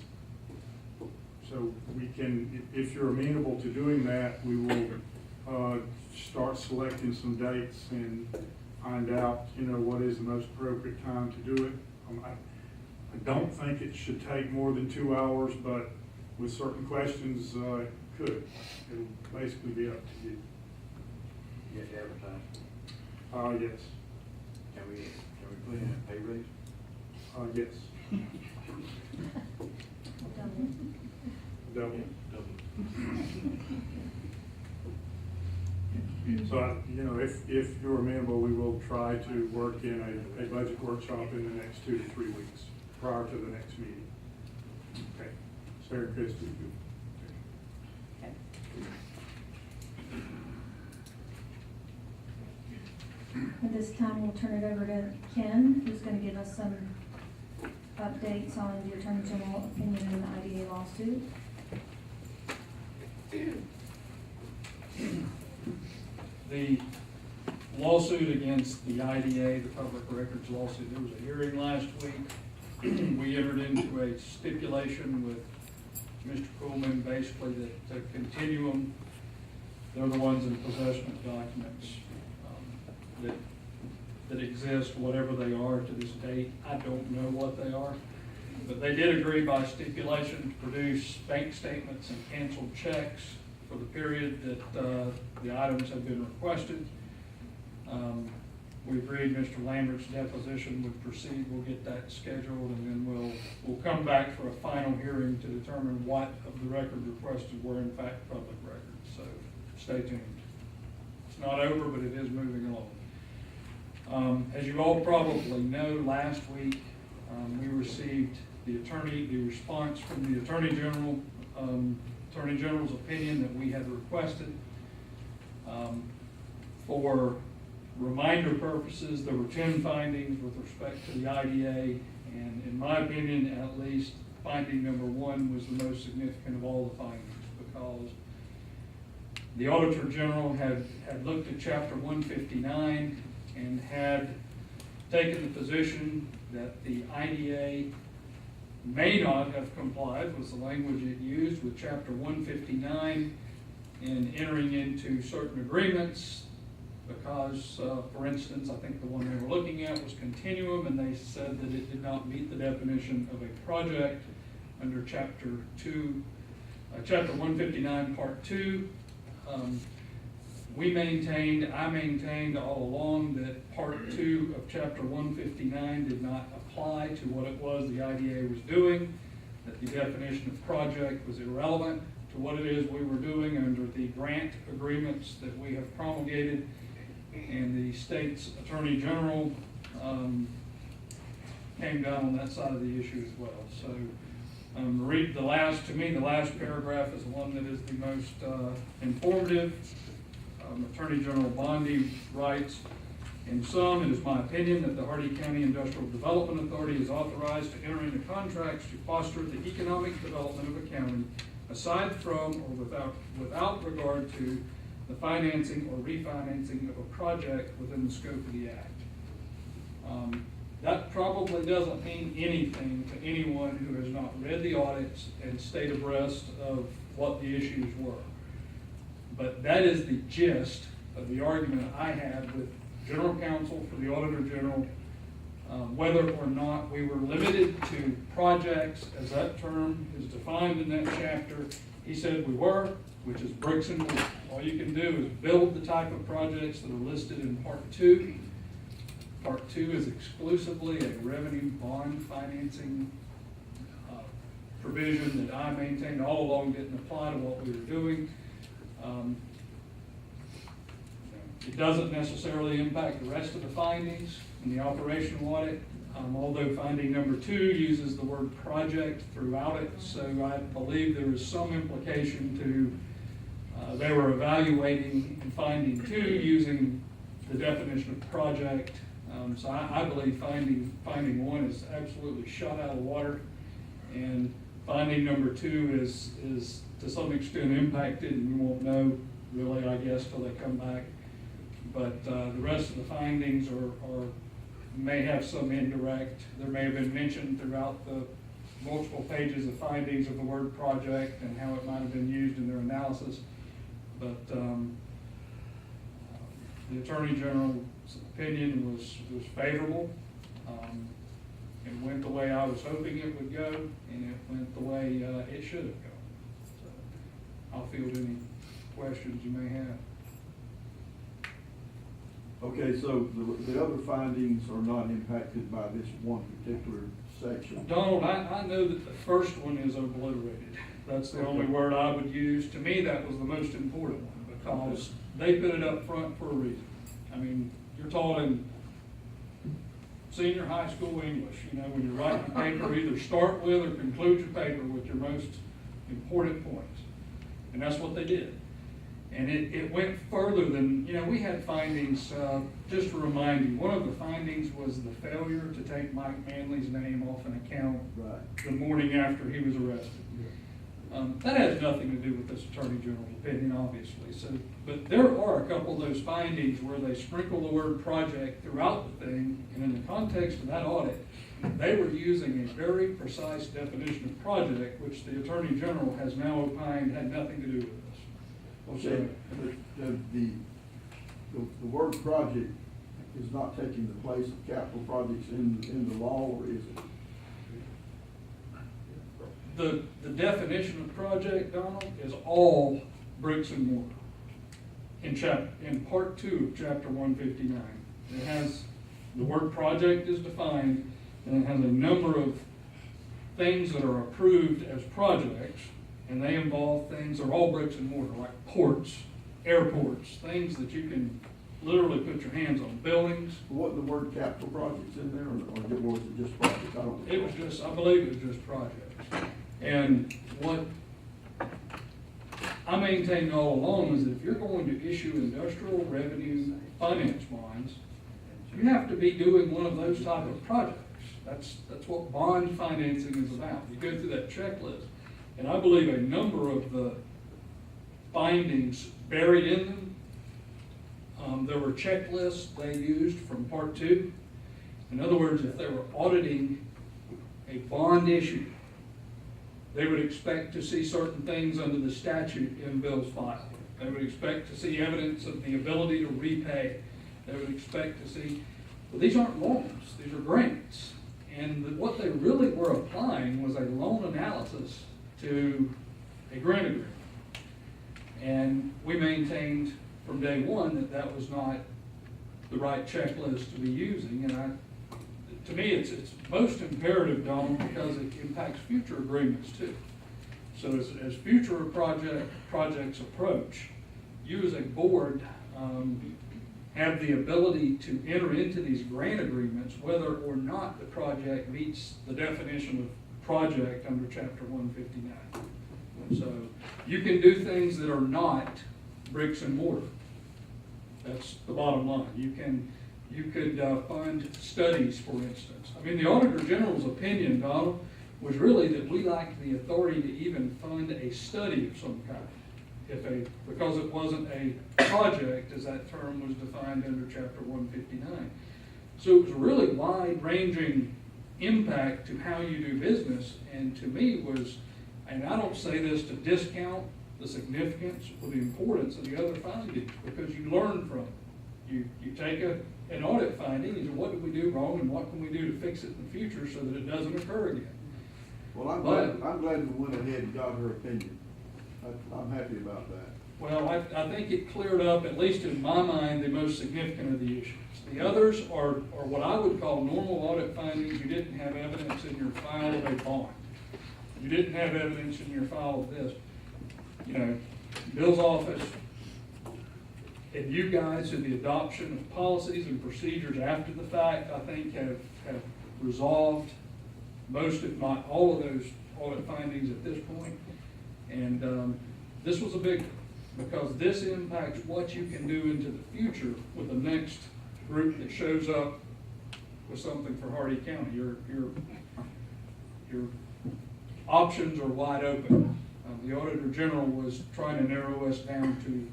So we can, if you're amenable to doing that, we will start selecting some dates and find out, what is the most appropriate time to do it. I don't think it should take more than 2 hours, but with certain questions, it could. It'll basically be up to you. You have to advertise. Yes. Can we put in a pay raise? Yes. Double. So, if you're amenable, we will try to work in a budget workshop in the next 2 to 3 weeks, prior to the next meeting. Okay. Sarah and Christie. At this time, we'll turn it over to Ken, who's going to give us some updates on the Attorney General opinion in the IDA lawsuit. The lawsuit against the IDA, the public records lawsuit, there was a hearing last week. We entered into a stipulation with Mr. Coolman, basically that to continuum, they're the ones in possession of documents that exist, whatever they are to this date. I don't know what they are, but they did agree by stipulation to produce bank statements and canceled checks for the period that the items have been requested. We agreed Mr. Lambert's deposition would proceed. We'll get that scheduled, and then we'll come back for a final hearing to determine what of the records requested were in fact public records. So stay tuned. It's not over, but it is moving along. As you all probably know, last week we received the response from the Attorney General, Attorney General's opinion that we had requested. For reminder purposes, there were 10 findings with respect to the IDA, and in my opinion, at least, finding number 1 was the most significant of all the findings, because the Auditor General had looked at Chapter 159 and had taken the position that the IDA may not have complied, was the language it used, with Chapter 159 in entering into certain agreements because, for instance, I think the one they were looking at was continuum, and they said that it did not meet the definition of a project under Chapter 159, Part 2. I maintained all along that Part 2 of Chapter 159 did not apply to what it was the IDA was doing, that the definition of project was irrelevant to what it is we were doing under the grant agreements that we have promulgated, and the state's Attorney General came down on that side of the issue as well. So read the last paragraph is the one that is the most informative. Attorney General Bondi writes, "In sum, it is my opinion that the Hardy County Industrial Development Authority is authorized to enter into contracts to foster the economic development of a county, aside from or without regard to the financing or refinancing of a project within the scope of the act." That probably doesn't mean anything to anyone who has not read the audits and stayed abreast of what the issues were. But that is the gist of the argument I had with General Counsel for the Auditor General, whether or not we were limited to projects, as that term is defined in that chapter. He said we were, which is bricks and mortar. All you can do is build the type of projects that are listed in Part 2. Part 2 is exclusively a revenue bond financing provision that I maintained all along didn't apply to what we were doing. It doesn't necessarily impact the rest of the findings in the operational audit, although finding number 2 uses the word project throughout it, so I believe there is some implication to they were evaluating and finding 2 using the definition of project. So I believe finding 1 is absolutely shot out of the water, and finding number 2 is to some extent impacted, and we won't know really, I guess, till they come back. But the rest of the findings may have some indirect. There may have been mentioned throughout the multiple pages of findings of the word project and how it might have been used in their analysis. But the Attorney General's opinion was favorable. It went the way I was hoping it would go, and it went the way it should have gone. So I'll field any questions you may have. Okay, so the other findings are not impacted by this one particular section? Donald, I know that the first one is obliterated. That's the only word I would use. To me, that was the most important one, because they put it up front for a reason. I mean, you're taught in senior high school English, when you're writing a paper, either start with or conclude your paper with your most important points. And that's what they did. And it went further than, we had findings, just to remind you, one of the findings was the failure to take Mike Manley's name off an account the morning after he was arrested. That has nothing to do with this Attorney General's opinion, obviously, so, but there are a couple of those findings where they sprinkle the word project throughout the thing, and in the context of that audit, they were using a very precise definition of project, which the Attorney General has now opined had nothing to do with this. Okay, the word project is not taking the place of capital projects in the law, or is it? The definition of project, Donald, is all bricks and mortar. In part 2 of chapter 159, it has, the word project is defined, and it has a number of things that are approved as projects, and they involve things that are all bricks and mortar, like ports, airports, things that you can literally put your hands on, buildings. What, the word capital projects in there, or was it just projects? I don't know. It was just, I believe it was just projects. And what I maintained all along is that if you're going to issue industrial revenue finance bonds, you have to be doing one of those type of projects. That's what bond financing is about. You go through that checklist. And I believe a number of the findings buried in them, there were checklists they used from part 2. In other words, if they were auditing a bond issue, they would expect to see certain things under the statute in bills filed. They would expect to see evidence of the ability to repay. They would expect to see, well, these aren't loans, these are grants. And what they really were applying was a loan analysis to a grant agreement. And we maintained from day one that that was not the right checklist to be using. And to me, it's most imperative, Donald, because it impacts future agreements too. So as future projects approach, you as a board have the ability to enter into these grant agreements whether or not the project meets the definition of project under chapter 159. So you can do things that are not bricks and mortar. That's the bottom line. You could fund studies, for instance. I mean, the Auditor General's opinion, Donald, was really that we lacked the authority to even fund a study of some kind, because it wasn't a project, as that term was defined under chapter 159. So it was a really wide-ranging impact to how you do business, and to me was, and I don't say this to discount the significance or the importance of the other findings, because you learn from it. You take an audit finding and say, what did we do wrong and what can we do to fix it in the future so that it doesn't occur again? Well, I'm glad we went ahead and got her opinion. I'm happy about that. Well, I think it cleared up, at least in my mind, the most significant of the issues. The others are what I would call normal audit findings. You didn't have evidence in your file of a bond. You didn't have evidence in your file of this. You know, Bill's office and you guys in the adoption of policies and procedures after the fact, I think have resolved most, if not all, of those audit findings at this point. And this was a big one, because this impacts what you can do into the future with the next group that shows up with something for Hardy County. Your options are wide open. The Auditor General was trying to narrow us down to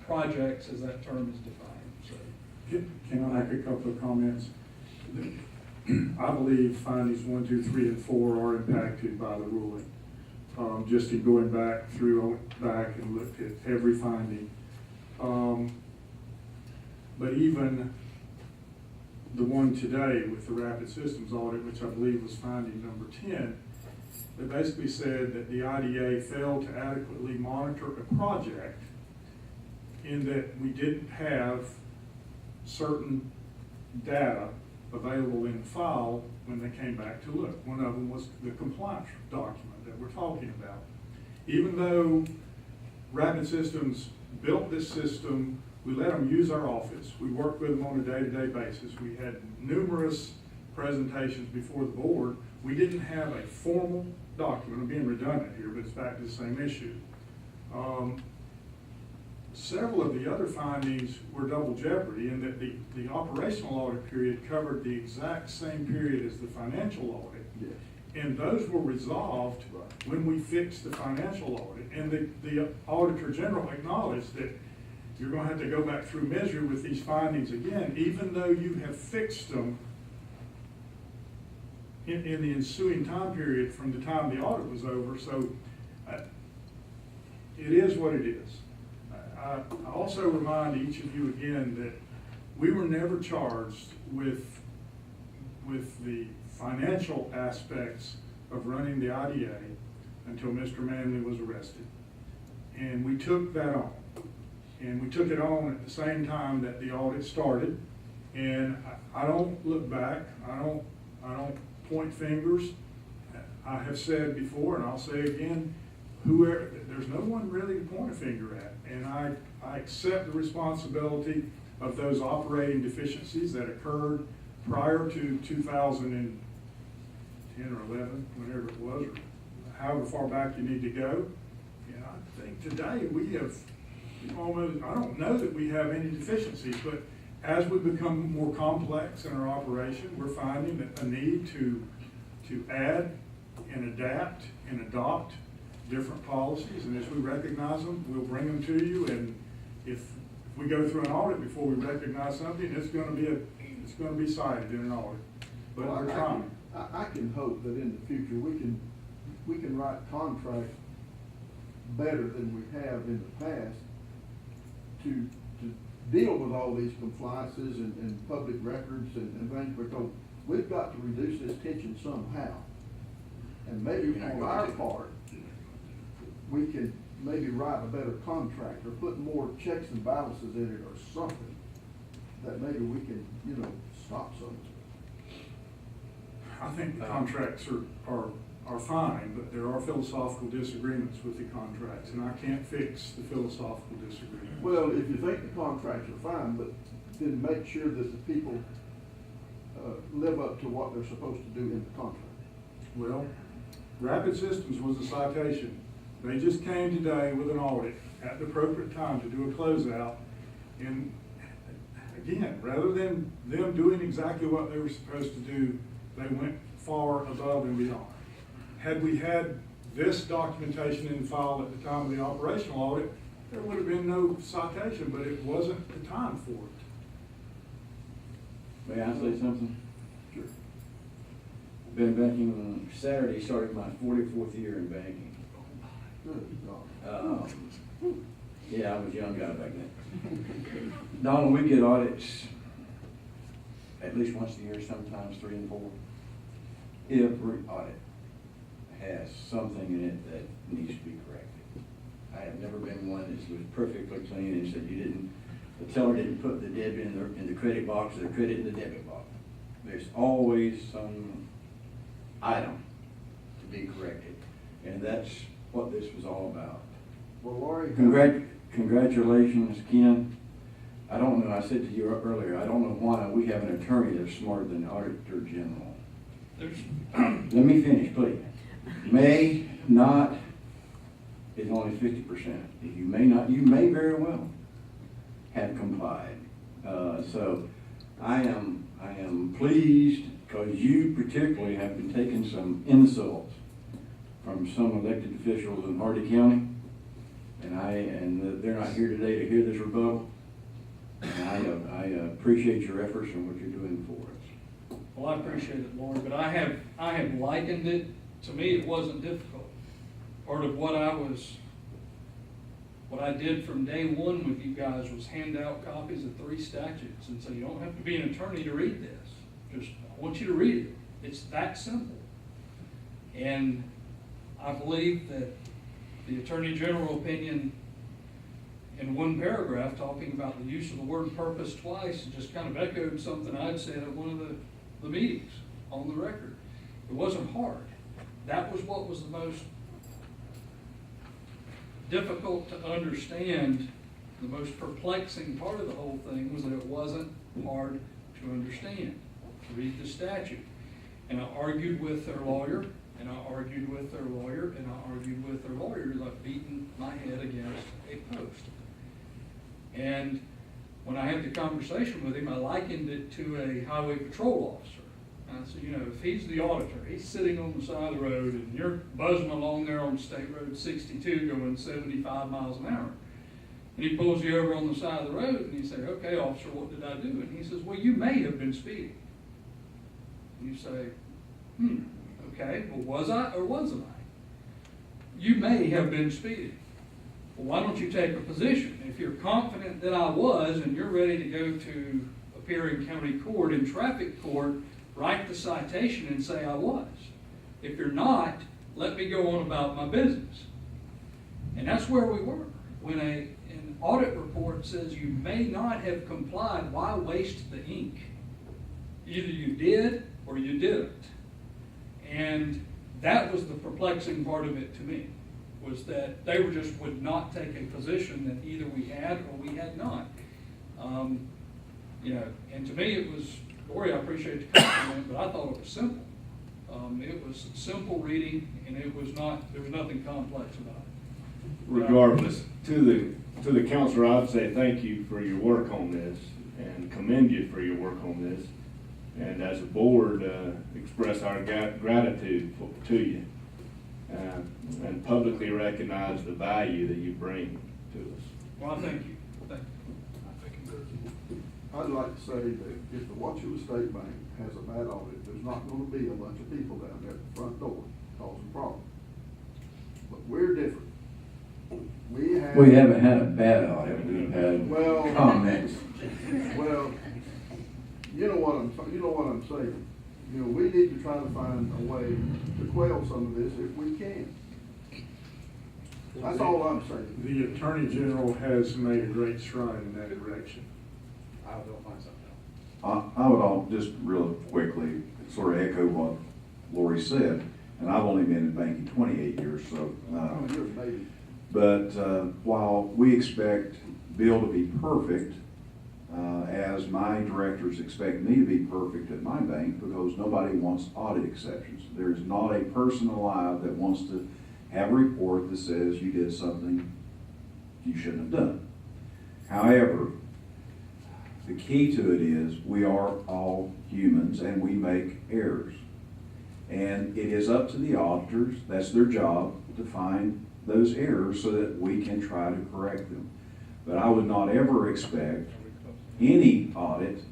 projects as that term is defined. So, Can I make a couple of comments? I believe findings 1, 2, 3, and 4 are impacted by the ruling. Just in going back and looked at every finding. But even the one today with the rapid systems audit, which I believe was finding number 10, they basically said that the IDA failed to adequately monitor a project in that we didn't have certain data available in the file when they came back to look. One of them was the compliance document that we're talking about. Even though Rapid Systems built this system, we let them use our office. We worked with them on a day-to-day basis. We had numerous presentations before the board. We didn't have a formal document. I'm being redundant here, but it's back to the same issue. Several of the other findings were double jeopardy in that the operational audit period covered the exact same period as the financial audit. Yes. And those were resolved when we fixed the financial audit. And the Auditor General acknowledged that you're gonna have to go back through measure with these findings again, even though you have fixed them in the ensuing time period from the time the audit was over. So it is what it is. I also remind each of you again that we were never charged with the financial aspects of running the IDA until Mr. Manley was arrested. And we took that on. And we took it on at the same time that the audit started. And I don't look back, I don't point fingers. I have said before, and I'll say again, whoever, there's no one really to point a finger at. And I accept the responsibility of those operating deficiencies that occurred prior to 2010 or 11, whenever it was, or however far back you need to go. And I think today we have almost, I don't know that we have any deficiencies, but as we become more complex in our operation, we're finding that a need to add and adapt and adopt different policies. And as we recognize them, we'll bring them to you. And if we go through an audit before we recognize something, it's going to be cited in an audit. But we're trying. I can hope that in the future, we can write contracts better than we have in the past to deal with all these compliances and public records and things, because we've got to reduce this tension somehow. And maybe on our part, we can maybe write a better contract or put more checks and balances in it or something that maybe we can, stop some of it. I think the contracts are fine, but there are philosophical disagreements with the contracts, and I can't fix the philosophical disagreements. Well, if you think the contracts are fine, but then make sure that the people live up to what they're supposed to do in the contract. Well, Rapid Systems was a citation. They just came today with an audit at the appropriate time to do a closeout. And again, rather than them doing exactly what they were supposed to do, they went far above and beyond. Had we had this documentation in file at the time of the operational audit, there would have been no citation, but it wasn't the time for it. May I say something? Sure. Been banking on Saturday, started my 44th year in banking. Good God. Yeah, I was a young guy back then. Donald, we get audits at least once a year, sometimes 3 and 4. Every audit has something in it that needs to be corrected. I have never been one that was perfectly clean and said the teller didn't put the debit in the credit box or the credit in the debit box. There's always some item to be corrected, and that's what this was all about. Well, Laurie. Congratulations, Ken. I don't know, I said to you earlier, I don't know why we have an attorney that's smarter than the Auditor General. Let me finish, please. May not is only 50%. You may very well have complied. So I am pleased because you particularly have been taking some insults from some elected officials in Hardy County, and they're not here today to hear this rebuttal. And I appreciate your efforts and what you're doing for us. Well, I appreciate it, Lauren, but I have likened it, to me, it wasn't difficult. Part of what I did from day one with you guys was hand out copies of 3 statutes and say, you don't have to be an attorney to read this. Just, I want you to read it. It's that simple. And I believe that the Attorney General opinion in one paragraph talking about the use of the word purpose twice just kind of echoed something I'd said at one of the meetings on the record. It wasn't hard. That was what was the most difficult to understand. The most perplexing part of the whole thing was that it wasn't hard to understand, to read the statute. And I argued with their lawyer, and I argued with their lawyer, and I argued with their lawyer, like beating my head against a post. And when I had the conversation with him, I likened it to a highway patrol officer. I said, you know, if he's the auditor, he's sitting on the side of the road and you're buzzing along there on State Road 62 going 75 miles an hour. And he pulls you over on the side of the road and you say, okay, officer, what did I do? And he says, well, you may have been speeding. And you say, okay, well, was I or wasn't I? You may have been speeding. Well, why don't you take a position? If you're confident that I was and you're ready to go to appear in county court, in traffic court, write the citation and say I was. If you're not, let me go on about my business. And that's where we were. When an audit report says you may not have complied, why waste the ink? Either you did or you didn't. And that was the perplexing part of it to me, was that they would not take a position that either we had or we had not. You know, and to me it was, Lori, I appreciate the compliment, but I thought it was simple. It was simple reading, and it was not, there was nothing complex about it. Regardless, to the counselor, I'd say thank you for your work on this and commend you for your work on this. And as a board, express our gratitude to you and publicly recognize the value that you bring to us. Well, thank you. Thank you. I'd like to say that if the Wauchula State Bank has a bad audit, there's not gonna be a bunch of people down there at the front door causing problems. But we're different. We haven't had a bad audit, we've had comments. Well, you know what I'm saying. You know, we need to try to find a way to quell some of this if we can. That's all I'm saying. The Attorney General has made a great stride in that direction. I will find something else. I would all just real quickly sort of echo what Lori said, and I've only been in banking 28 years, so. You're a baby. But while we expect Bill to be perfect, as my directors expect me to be perfect at my bank, because nobody wants audit exceptions. There's not a person alive that wants to have a report that says you did something you shouldn't have done. However, the key to it is we are all humans and we make errors. And it is up to the auditors, that's their job, to find those errors so that we can try to correct them. But I would not ever expect any audit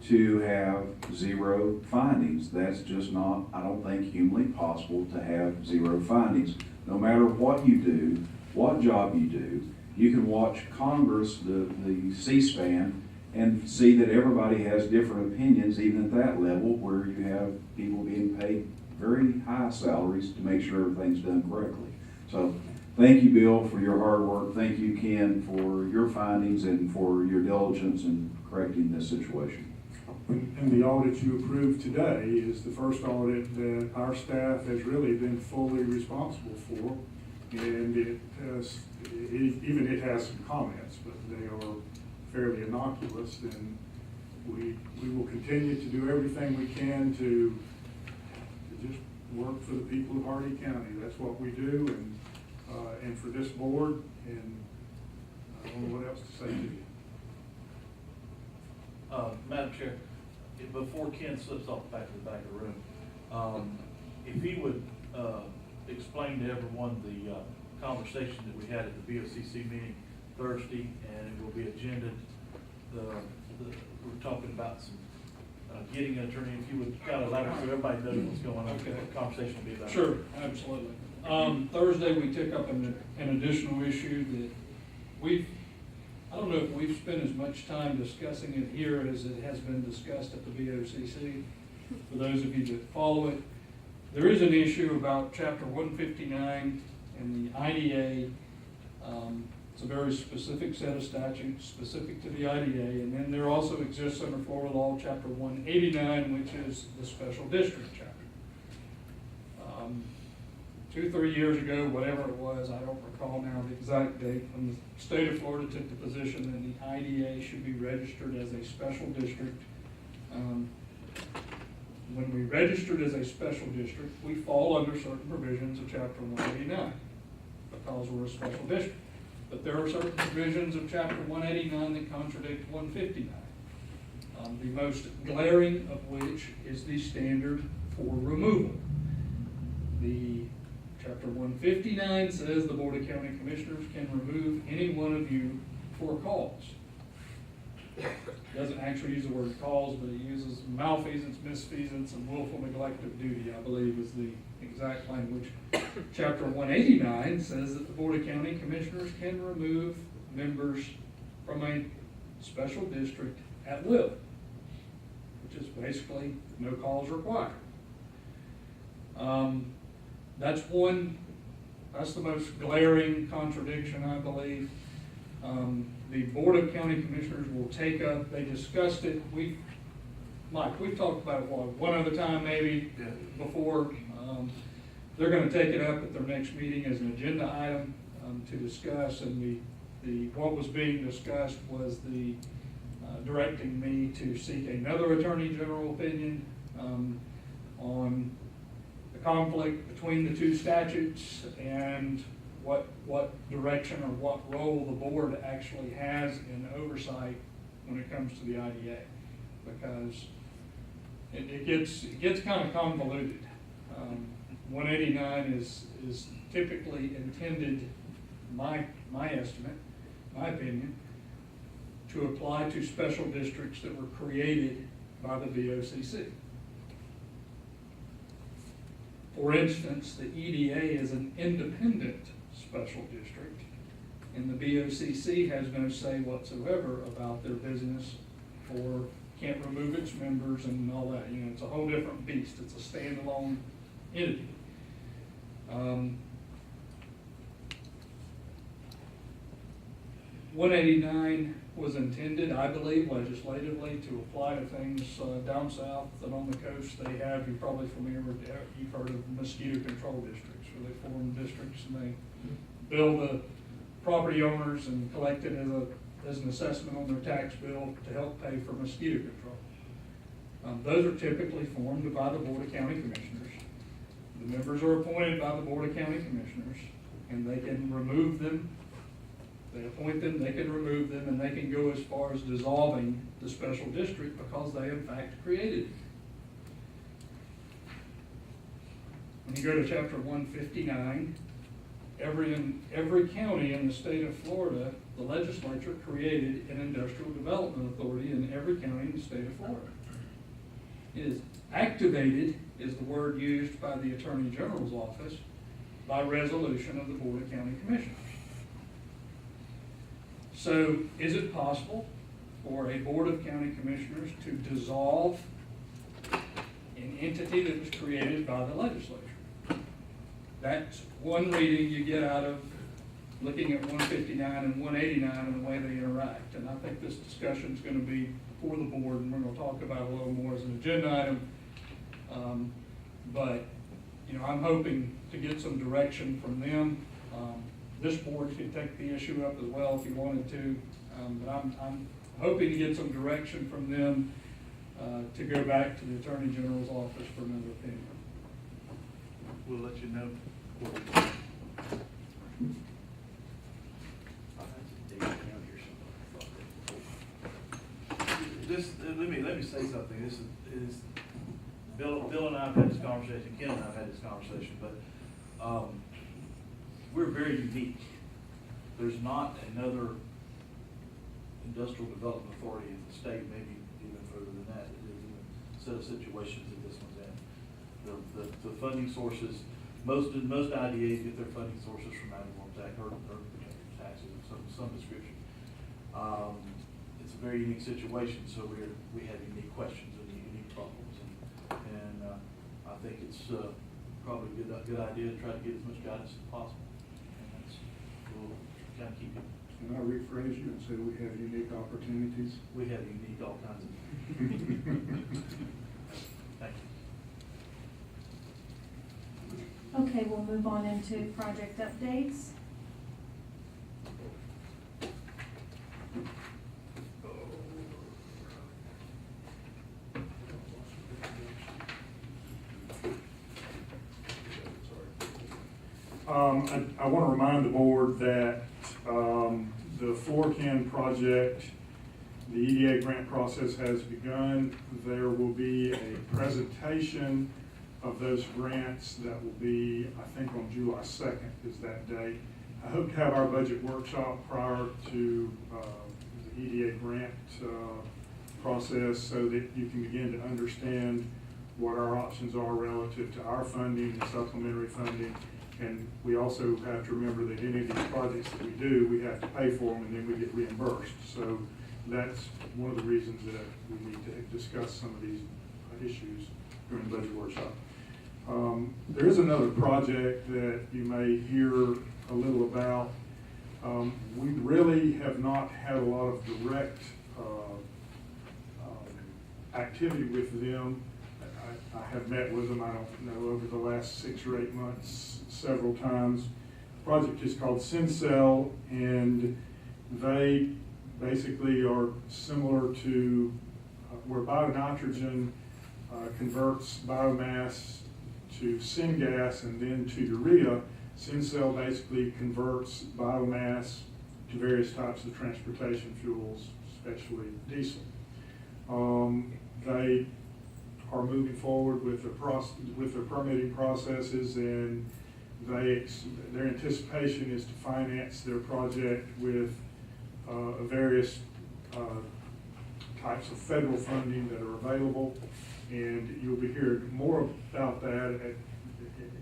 to have zero findings. That's just not, I don't think, humanly possible to have zero findings. No matter what you do, what job you do, you can watch Congress, the C-SPAN, and see that everybody has different opinions, even at that level, where you have people being paid very high salaries to make sure everything's done correctly. So thank you, Bill, for your hard work. Thank you, Ken, for your findings and for your diligence in correcting this situation. And the audit you approved today is the first audit that our staff has really been fully responsible for. And it has, even it has some comments, but they are fairly innocuous. And we will continue to do everything we can to just work for the people of Hardee County. That's what we do, and for this board, and I don't know what else to say to you. Madam Chair, before Ken slips off back to the back of the room, if he would explain to everyone the conversation that we had at the BOCC meeting Thursday, and it will be agended. We're talking about some getting an attorney. If you would kind of elaborate so everybody knows what's going on, Okay. what the conversation will be about. Sure, absolutely. Thursday, we took up an additional issue that I don't know if we've spent as much time discussing it here as it has been discussed at the BOCC. For those of you that follow it, there is an issue about Chapter 159 and the IDA. It's a very specific set of statutes specific to the IDA, and then there also exists under Florida law Chapter 189, which is the special district chapter. 2-3 years ago, whatever it was, I don't recall now the exact date, when the state of Florida took the position that the IDA should be registered as a special district. When we registered as a special district, we fall under certain provisions of Chapter 189 because we're a special district. But there are certain provisions of Chapter 189 that contradict 159. The most glaring of which is the standard for removal. The Chapter 159 says the Board of County Commissioners can remove any one of you for cause. It doesn't actually use the word cause, but it uses malfeasance, misfeasance, and willful neglect of duty, I believe is the exact language. Chapter 189 says that the Board of County Commissioners can remove members from a special district at will, which is basically no cause required. That's the most glaring contradiction, I believe. The Board of County Commissioners will take up, they discussed it, Mike, we've talked about it one other time maybe before. They're gonna take it up at their next meeting as an agenda item to discuss, and what was being discussed was directing me to seek another Attorney General opinion on the conflict between the two statutes and what direction or what role the board actually has in oversight when it comes to the IDA, because it gets kind of convoluted. 189 is typically intended, my estimate, my opinion, to apply to special districts that were created by the VOCC. For instance, the EDA is an independent special district, and the BOCC has no say whatsoever about their business, or can't remove its members and all that. You know, it's a whole different beast. It's a standalone entity. 189 was intended, I believe, legislatively to apply to things down south and on the coast. They have, you're probably familiar with, you've heard of mosquito control districts, where they form districts and they bill the property owners and collect it as an assessment on their tax bill to help pay for mosquito control. Those are typically formed by the Board of County Commissioners. The members are appointed by the Board of County Commissioners, and they can remove them. They appoint them, they can remove them, and they can go as far as dissolving the special district because they in fact created it. When you go to Chapter 159, every county in the state of Florida, the legislature created an industrial development authority in every county in the state of Florida. It is activated, is the word used by the Attorney General's office, by resolution of the Board of County Commissioners. So is it possible for a Board of County Commissioners to dissolve an entity that was created by the legislature? That's one reading you get out of looking at 159 and 189 and the way they interact. And I think this discussion is going to be before the board, and we're going to talk about it a little more as an agenda item. But you know, I'm hoping to get some direction from them. This board could take the issue up as well if you wanted to, but I'm hoping to get some direction from them to go back to the Attorney General's office for another opinion. We'll let you know. Let me say something. This is Bill and I have had this conversation. Ken and I have had this conversation, but we're very unique. There's not another industrial development authority in the state, maybe even further than that, in a set of situations that this one's in. The funding sources, most IDAs get their funding sources from ad valorem tax or taxes of some description. It's a very unique situation, so we have unique questions and unique problems, and I think it's probably a good idea to try to get as much guidance as possible. We'll kind of keep it. Can I rephrase you and say we have unique opportunities? We have unique all kinds of. Thank you. Okay, we'll move on into project updates. I want to remind the board that the floor can project The EDA grant process has begun. There will be a presentation of those grants that will be, I think, on July 2nd is that date. I hope to have our budget workshop prior to the EDA grant process so that you can begin to understand what our options are relative to our funding and supplementary funding. And we also have to remember that any of these projects that we do, we have to pay for them and then we get reimbursed. So that's one of the reasons that we need to discuss some of these issues during the budget workshop. There is another project that you may hear a little about. We really have not had a lot of direct activity with them. I have met with them, I don't know, over the last 6 or 8 months several times. The project is called Syncell, and they basically are similar to where bionitrogen converts biomass to syngas and then to urea. Syncell basically converts biomass to various types of transportation fuels, especially diesel. They are moving forward with their permitting processes, and their anticipation is to finance their project with various types of federal funding that are available, and you'll be hearing more about that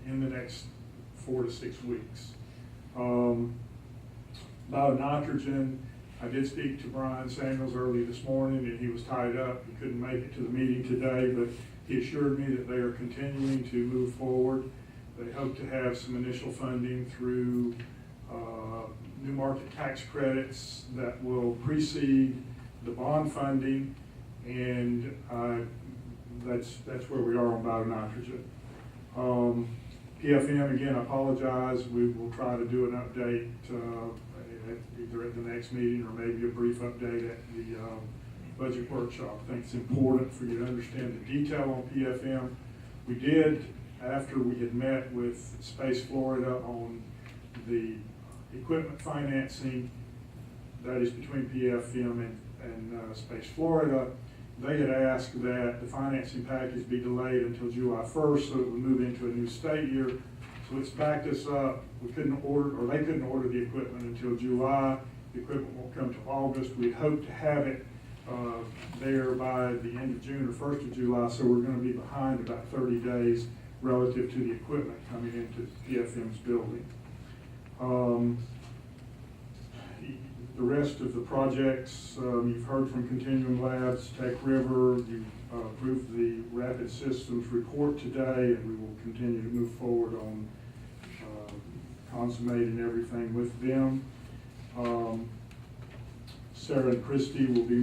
in the next 4 to 6 weeks. Bionitrogen, I did speak to Brian Samuels early this morning, and he was tied up. He couldn't make it to the meeting today, but he assured me that they are continuing to move forward. They hope to have some initial funding through new market tax credits that will precede the bond funding, and that's where we are on bionitrogen. PFM, again, I apologize. We will try to do an update either at the next meeting or maybe a brief update at the budget workshop. I think it's important for you to understand the detail on PFM. We did, after we had met with Space Florida on the equipment financing, that is between PFM and Space Florida, they had asked that the financing package be delayed until July 1st so it would move into a new state year. So it's backed us up. We couldn't order, or they couldn't order the equipment until July. The equipment won't come till August. We hope to have it there by the end of June or 1st of July, so we're going to be behind about 30 days relative to the equipment coming into PFM's building. The rest of the projects, you've heard from Continuum Labs, Tech River, you approved the Rapid Systems report today, and we will continue to move forward on consummating everything with them. Sarah and Christy will be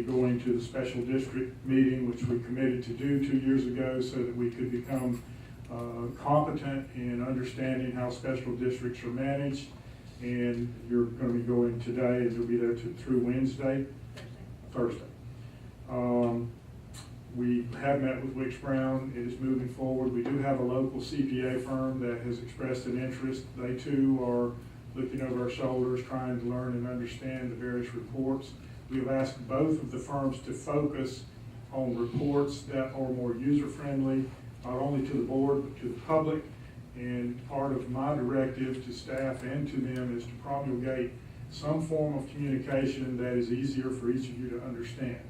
going to the special district meeting, which we committed to do 2 years ago so that we could become competent in understanding how special districts are managed. And you're going to be going today, and you'll be there through Thursday. We have met with Wicks Brown. It is moving forward. We do have a local CPA firm that has expressed an interest. They too are looking over our shoulders, trying to learn and understand the various reports. We have asked both of the firms to focus on reports that are more user-friendly, not only to the board, but to the public. And part of my directive to staff and to them is to promulgate some form of communication that is easier for each of you to understand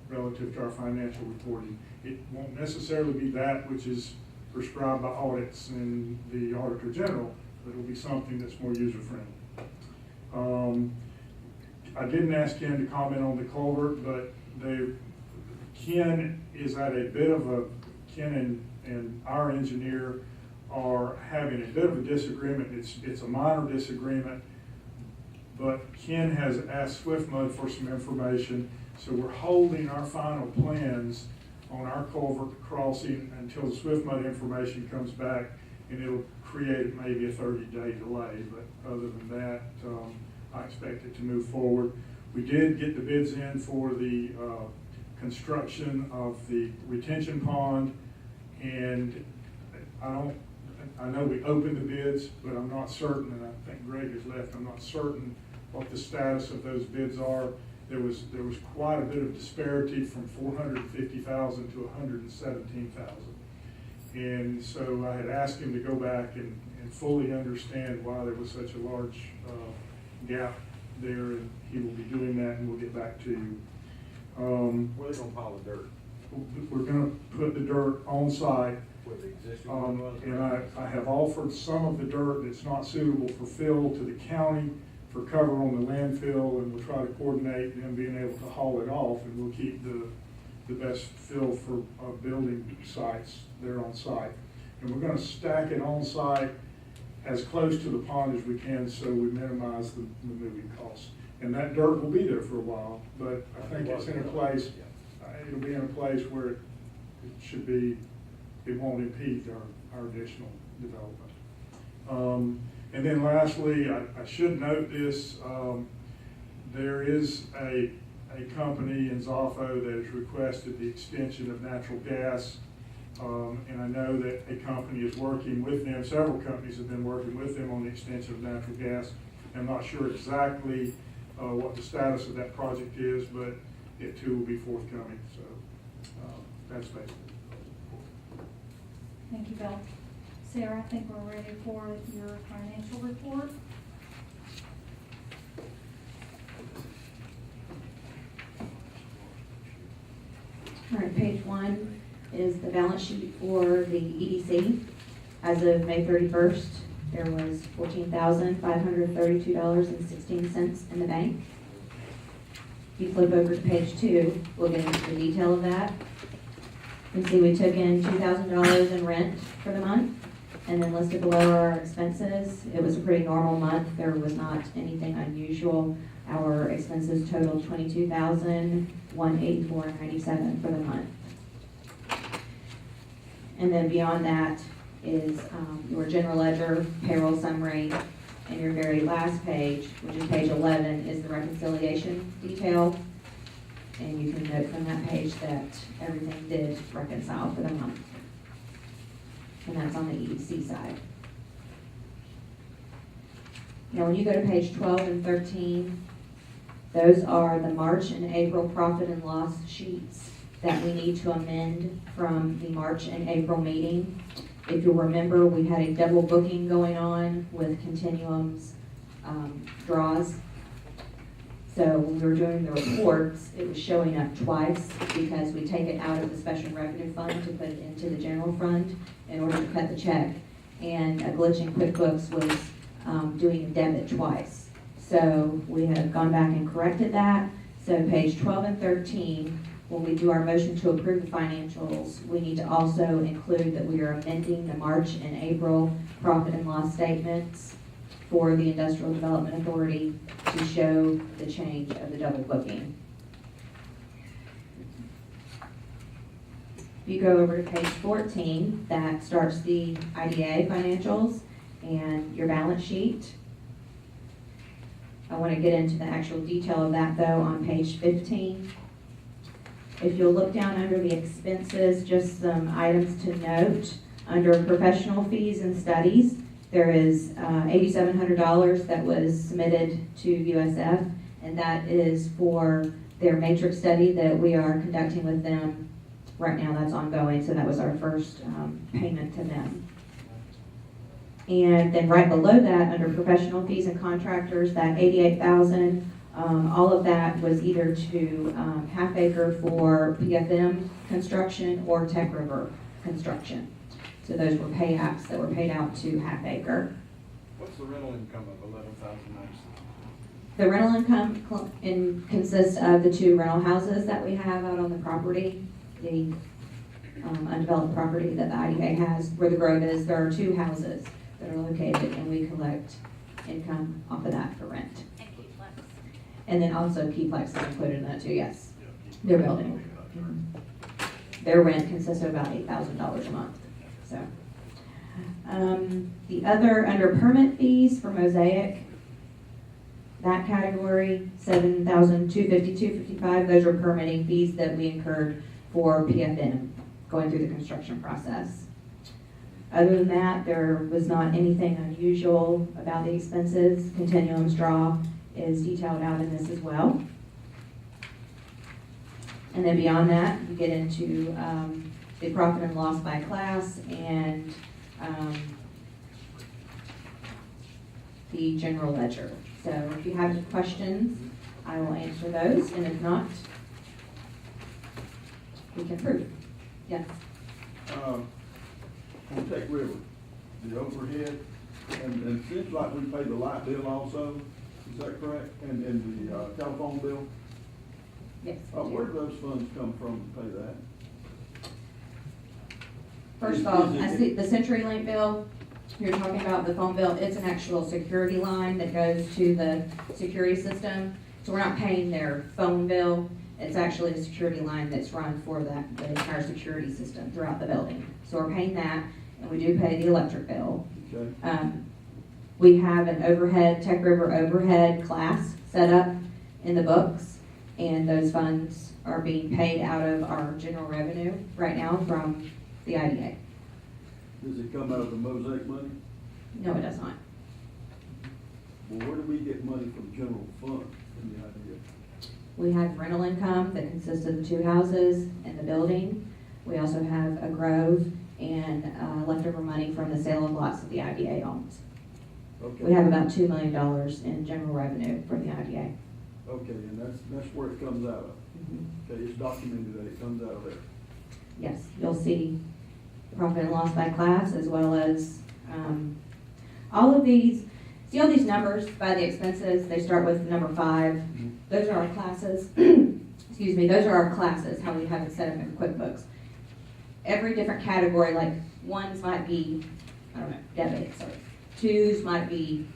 relative to our financial reporting. It won't necessarily be that which is prescribed by audits and the Auditor General, but it'll be something that's more user-friendly. I didn't ask Ken to comment on the culvert, but Ken is at a bit of a, Ken and our engineer are having a bit of a disagreement. It's a minor disagreement, but Ken has asked SwiftMud for some information, so we're holding our final plans on our culvert crossing until the SwiftMud information comes back, and it'll create maybe a 30-day delay, but other than that, I expect it to move forward. We did get the bids in for the construction of the retention pond, and I know we opened the bids, but I'm not certain, and I think Greg has left, I'm not certain what the status of those bids are. there was quite a bit of disparity from 450,000 to 117,000. And so I had asked him to go back and fully understand why there was such a large gap there, and he will be doing that, and we'll get back to you. Where they gonna pile the dirt? We're gonna put the dirt on site. Where the existing one was? And I have offered some of the dirt that's not suitable for fill to the county for cover on the landfill, and we'll try to coordinate them being able to haul it off, and we'll keep the best fill for building sites there on site. And we're gonna stack it on site as close to the pond as we can, so we minimize the moving costs. And that dirt will be there for a while, but I think it's in a place, it'll be in a place where it should be, it won't impede our additional development. And then lastly, I should note this, there is a company in Zoffo that has requested the extension of natural gas. And I know that a company is working with them, several companies have been working with them on the extension of natural gas. I'm not sure exactly what the status of that project is, but it too will be forthcoming, so that's basically. Thank you, Bill. Sarah, I think we're ready for your financial report. All right, page 1 is the balance sheet for the EDC. As of May 31st, there was $14,532.16 in the bank. If you flip over to page 2, we'll get into the detail of that. You can see we took in $2,000 in rent for the month, and then listed below our expenses. It was a pretty normal month. There was not anything unusual. Our expenses totaled $22,184.97 for the month. And then beyond that is your general ledger, payroll summary, and your very last page, which is page 11, is the reconciliation detail. And you can note from that page that everything did reconcile for the month. And that's on the EDC side. Now, when you go to page 12 and 13, those are the March and April profit and loss sheets that we need to amend from the March and April meeting. If you'll remember, we had a double booking going on with Continuum's draws. So when we were doing the reports, it was showing up twice because we take it out of the special revenue fund to put it into the general fund in order to cut the check. And a glitch in QuickBooks was doing a debit twice. So we have gone back and corrected that. So page 12 and 13, when we do our motion to approve the financials, we need to also include that we are amending the March and April profit and loss statements for the Industrial Development Authority to show the change of the double booking. If you go over to page 14, that starts the IDA financials and your balance sheet. I want to get into the actual detail of that though on page 15. If you'll look down under the expenses, just some items to note. Under professional fees and studies, there is $8,700 that was submitted to USF, and that is for their matrix study that we are conducting with them right now. That's ongoing, so that was our first payment to them. And then right below that, under professional fees and contractors, that $88,000, all of that was either to Half Acre for PFM construction or Tech River construction. So those were pay apps that were paid out to Half Acre. What's the rental income of $11,000? The rental income consists of the 2 rental houses that we have out on the property, the undeveloped property that the IDA has. Where the grove is, there are 2 houses that are located, and we collect income off of that for rent. And Keyflex. And then also Keyflex is included in that too, yes. Their building. Their rent consists of about $8,000 a month, so. The other, under permit fees for Mosaic, that category, $7,252.55, those are permitting fees that we incurred for PFM, going through the construction process. Other than that, there was not anything unusual about the expenses. Continuum's draw is detailed out in this as well. And then beyond that, you get into the profit and loss by class and the general ledger. So if you have any questions, I will answer those, and if not, we can prove. Yes? On Tech River, the overhead, and seems like we pay the light bill also, is that correct? And the telephone bill? Yes. Where do those funds come from to pay that? First off, I see the CenturyLink bill, you're talking about the phone bill, it's an actual security line that goes to the security system. So we're not paying their phone bill, it's actually a security line that's run for the entire security system throughout the building. So we're paying that, and we do pay the electric bill. Okay. We have an overhead, Tech River overhead class set up in the books, and those funds are being paid out of our general revenue right now from the IDA. Does it come out of the Mosaic money? No, it does not. Well, where do we get money from general fund in the IDA? We have rental income that consists of the 2 houses and the building. We also have a grove and leftover money from the sale of lots that the IDA owns. Okay. We have about $2 million in general revenue from the IDA. Okay, and that's where it comes out of. Okay, it's documented that it comes out of there. Yes, you'll see profit and loss by class, as well as all of these. See all these numbers by the expenses? They start with number 5. Those are our classes. Excuse me, those are our classes, how we have it set up in QuickBooks. Every different category, like ones might be, I don't know, debits, or 2s might be,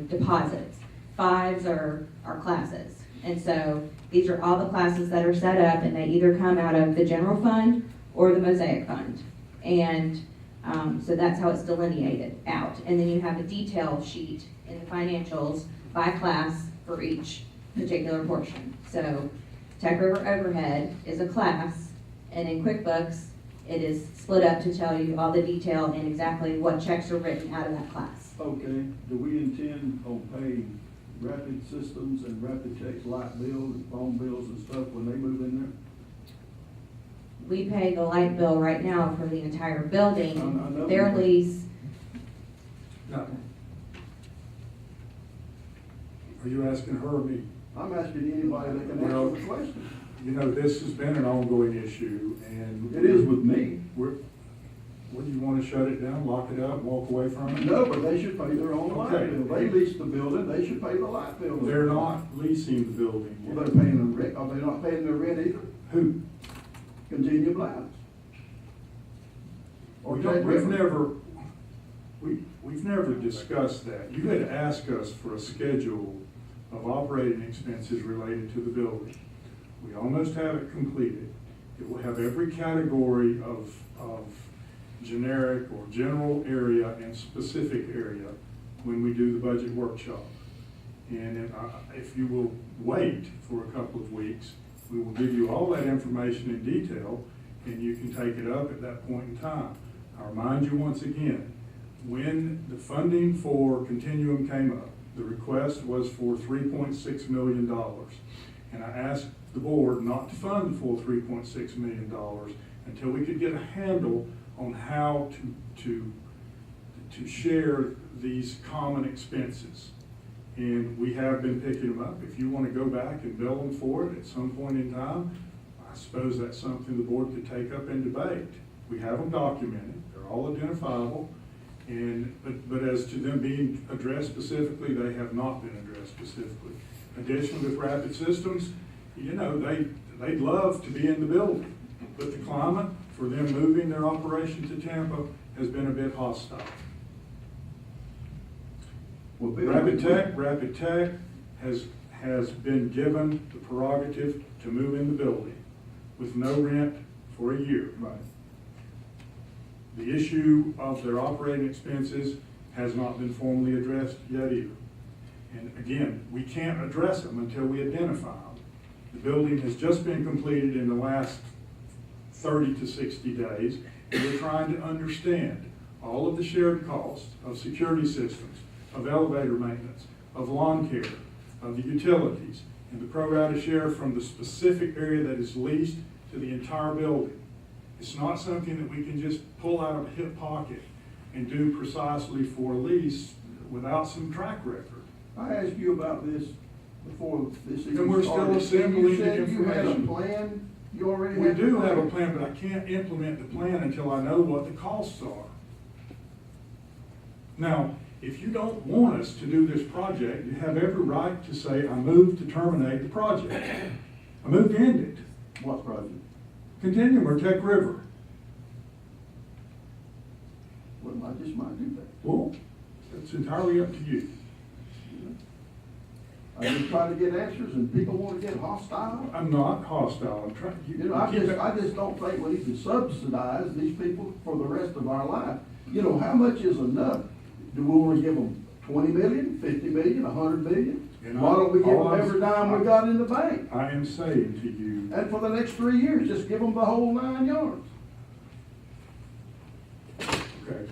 deposits. 5s are our classes. And so these are all the classes that are set up, and they either come out of the general fund or the Mosaic fund. And so that's how it's delineated out. And then you have a detail sheet in the financials by class for each particular portion. So Tech River overhead is a class, and in QuickBooks, it is split up to tell you all the detail and exactly what checks are written out of that class. Okay, do we intend on paying Rapid Systems and Rapid Tech's light bills and phone bills and stuff when they move in there? We pay the light bill right now for the entire building. I know. Their lease, No. Are you asking her or me? I'm asking anybody that can Well, answer the question. This has been an ongoing issue, and. It is with me. What, do you want to shut it down, lock it up, walk away from it? No, but they should pay their own light Okay. bill. They lease the building, they should pay the light bill. They're not leasing the building. Well, they're paying the rent, are they not paying their rent either? Who? Continuum Labs. Or We Tech don't, we've River. we've never discussed that. You had asked us for a schedule of operating expenses related to the building. We almost have it completed. It will have every category of generic or general area and specific area when we do the budget workshop. And if you will wait for a couple of weeks, we will give you all that information in detail, and you can take it up at that point in time. I'll remind you once again, when the funding for Continuum came up, the request was for $3.6 million. And I asked the board not to fund the full $3.6 million until we could get a handle on how to share these common expenses. And we have been picking them up. If you want to go back and bill them for it at some point in time, I suppose that's something the board could take up and debate. We have them documented, they're all identifiable, but as to them being addressed specifically, they have not been addressed specifically. Additionally, with Rapid Systems, they'd love to be in the building, but the climate for them moving their operation to Tampa has been a bit hostile. Well, Bill, Rapid Tech has been given the prerogative to move in the building with no rent for a year. Right. The issue of their operating expenses has not been formally addressed yet either. And again, we can't address them until we identify them. The building has just been completed in the last 30 to 60 days, and we're trying to understand all of the shared costs of security systems, of elevator maintenance, of lawn care, of the utilities, and the pro rata share from the specific area that is leased to the entire building. It's not something that we can just pull out of a hip pocket and do precisely for lease without some track record. I asked you about this before this even started. And we're still assembling You said the you had a information. plan, you already We had. do have a plan, but I can't implement the plan until I know what the costs are. Now, if you don't want us to do this project, you have every right to say, I move to terminate the project. I move to end it. What project? Continuum or Tech River. Well, I just might do that. Well, it's entirely up to you. I just try to get answers and people want to get hostile. I'm not hostile, I'm trying, You know, I just don't think we need to subsidize these people for the rest of our life. You know, how much is enough? Do we want to give them 20 million, 50 million, 100 million? And Why don't we give all them every dime we got in the bank? I am saying to you, And for the next 3 years, just give them the whole 9 yards. okay,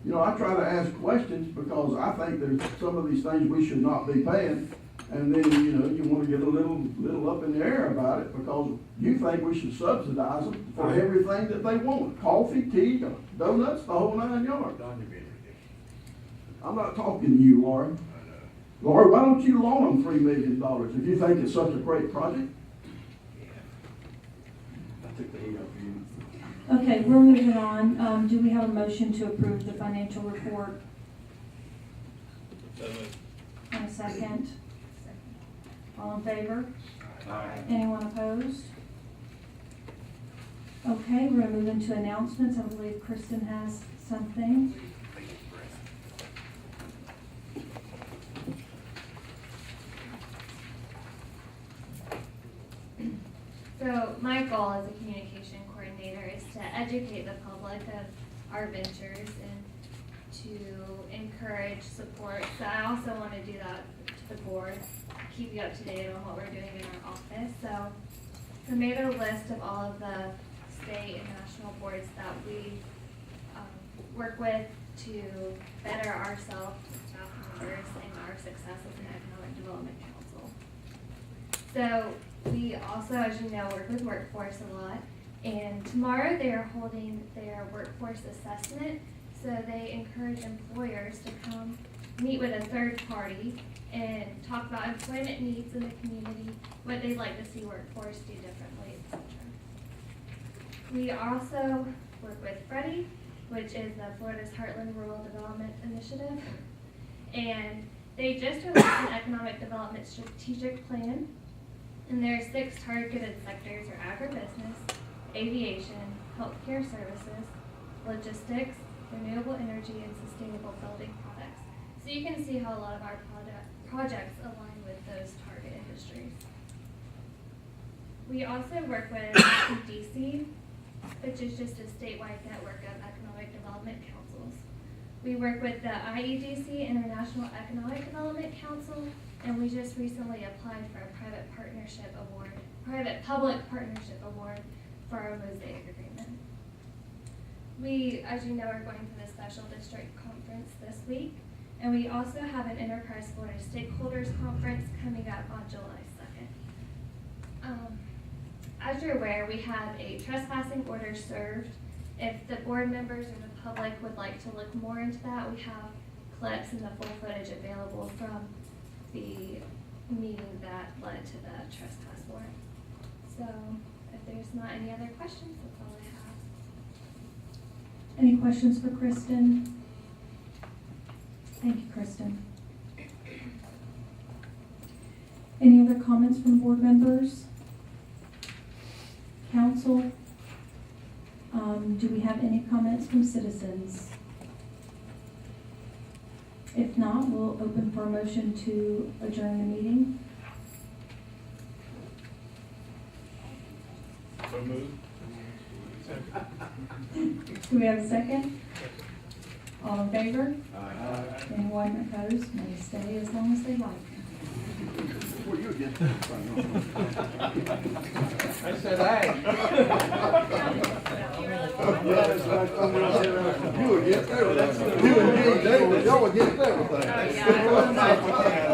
You know, I try to ask questions because I think there's some of these things we should not be paying. And then, you know, you want to get a little up in the air about it because you think we should subsidize them for everything that they want. Coffee, tea, donuts, the whole 9 yards. I'm not talking to you, Laurie. Laurie, why don't you loan them $3 million if you think it's such a great project? I took the heat off you. Okay, we're moving on. Do we have a motion to approve the financial report? And a second? All in favor? Aye. Anyone opposed? Okay, we're gonna move into announcements. I believe Kristen has something. So my goal as a communication coordinator is to educate the public of our ventures and to encourage support. So I also want to do that to the board, keep you up to date on what we're doing in our office. So I made a list of all of the state and national boards that we work with to better ourselves, staff members, and our success as an economic development council. So we also, as you know, work with workforce a lot, and tomorrow they are holding their workforce assessment, so they encourage employers to come meet with a third party and talk about employment needs in the community, what they'd like to see workforce do differently, etc. We also work with Freddie, which is the Florida's Heartland Rural Development Initiative, and they just released an economic development strategic plan. And there are 6 targeted sectors: are agribusiness, aviation, healthcare services, logistics, renewable energy, and sustainable building products. So you can see how a lot of our projects align with those target industries. We also work with EDC, which is just a statewide network of economic development councils. We work with the IEDC, International Economic Development Council, and we just recently applied for a private-public partnership award for our Mosaic agreement. We, as you know, are going to the Special District Conference this week, and we also have an Enterprise Florida Stakeholders Conference coming up on July 2nd. As you're aware, we have a trespassing order served. If the board members or the public would like to look more into that, we have clips and the full footage available from the meeting that led to the trespass warrant. So if there's not any other questions, that's all I have. Any questions for Kristen? Thank you, Kristen. Any other comments from board members? Council? Do we have any comments from citizens? If not, we'll open for a motion to adjourn the meeting. So moved. Do we have a second? All in favor? Aye. Anyone opposed may stay as long as they like. Well, you against I said aye. You against everything. You and David, y'all against everything. Oh, yeah.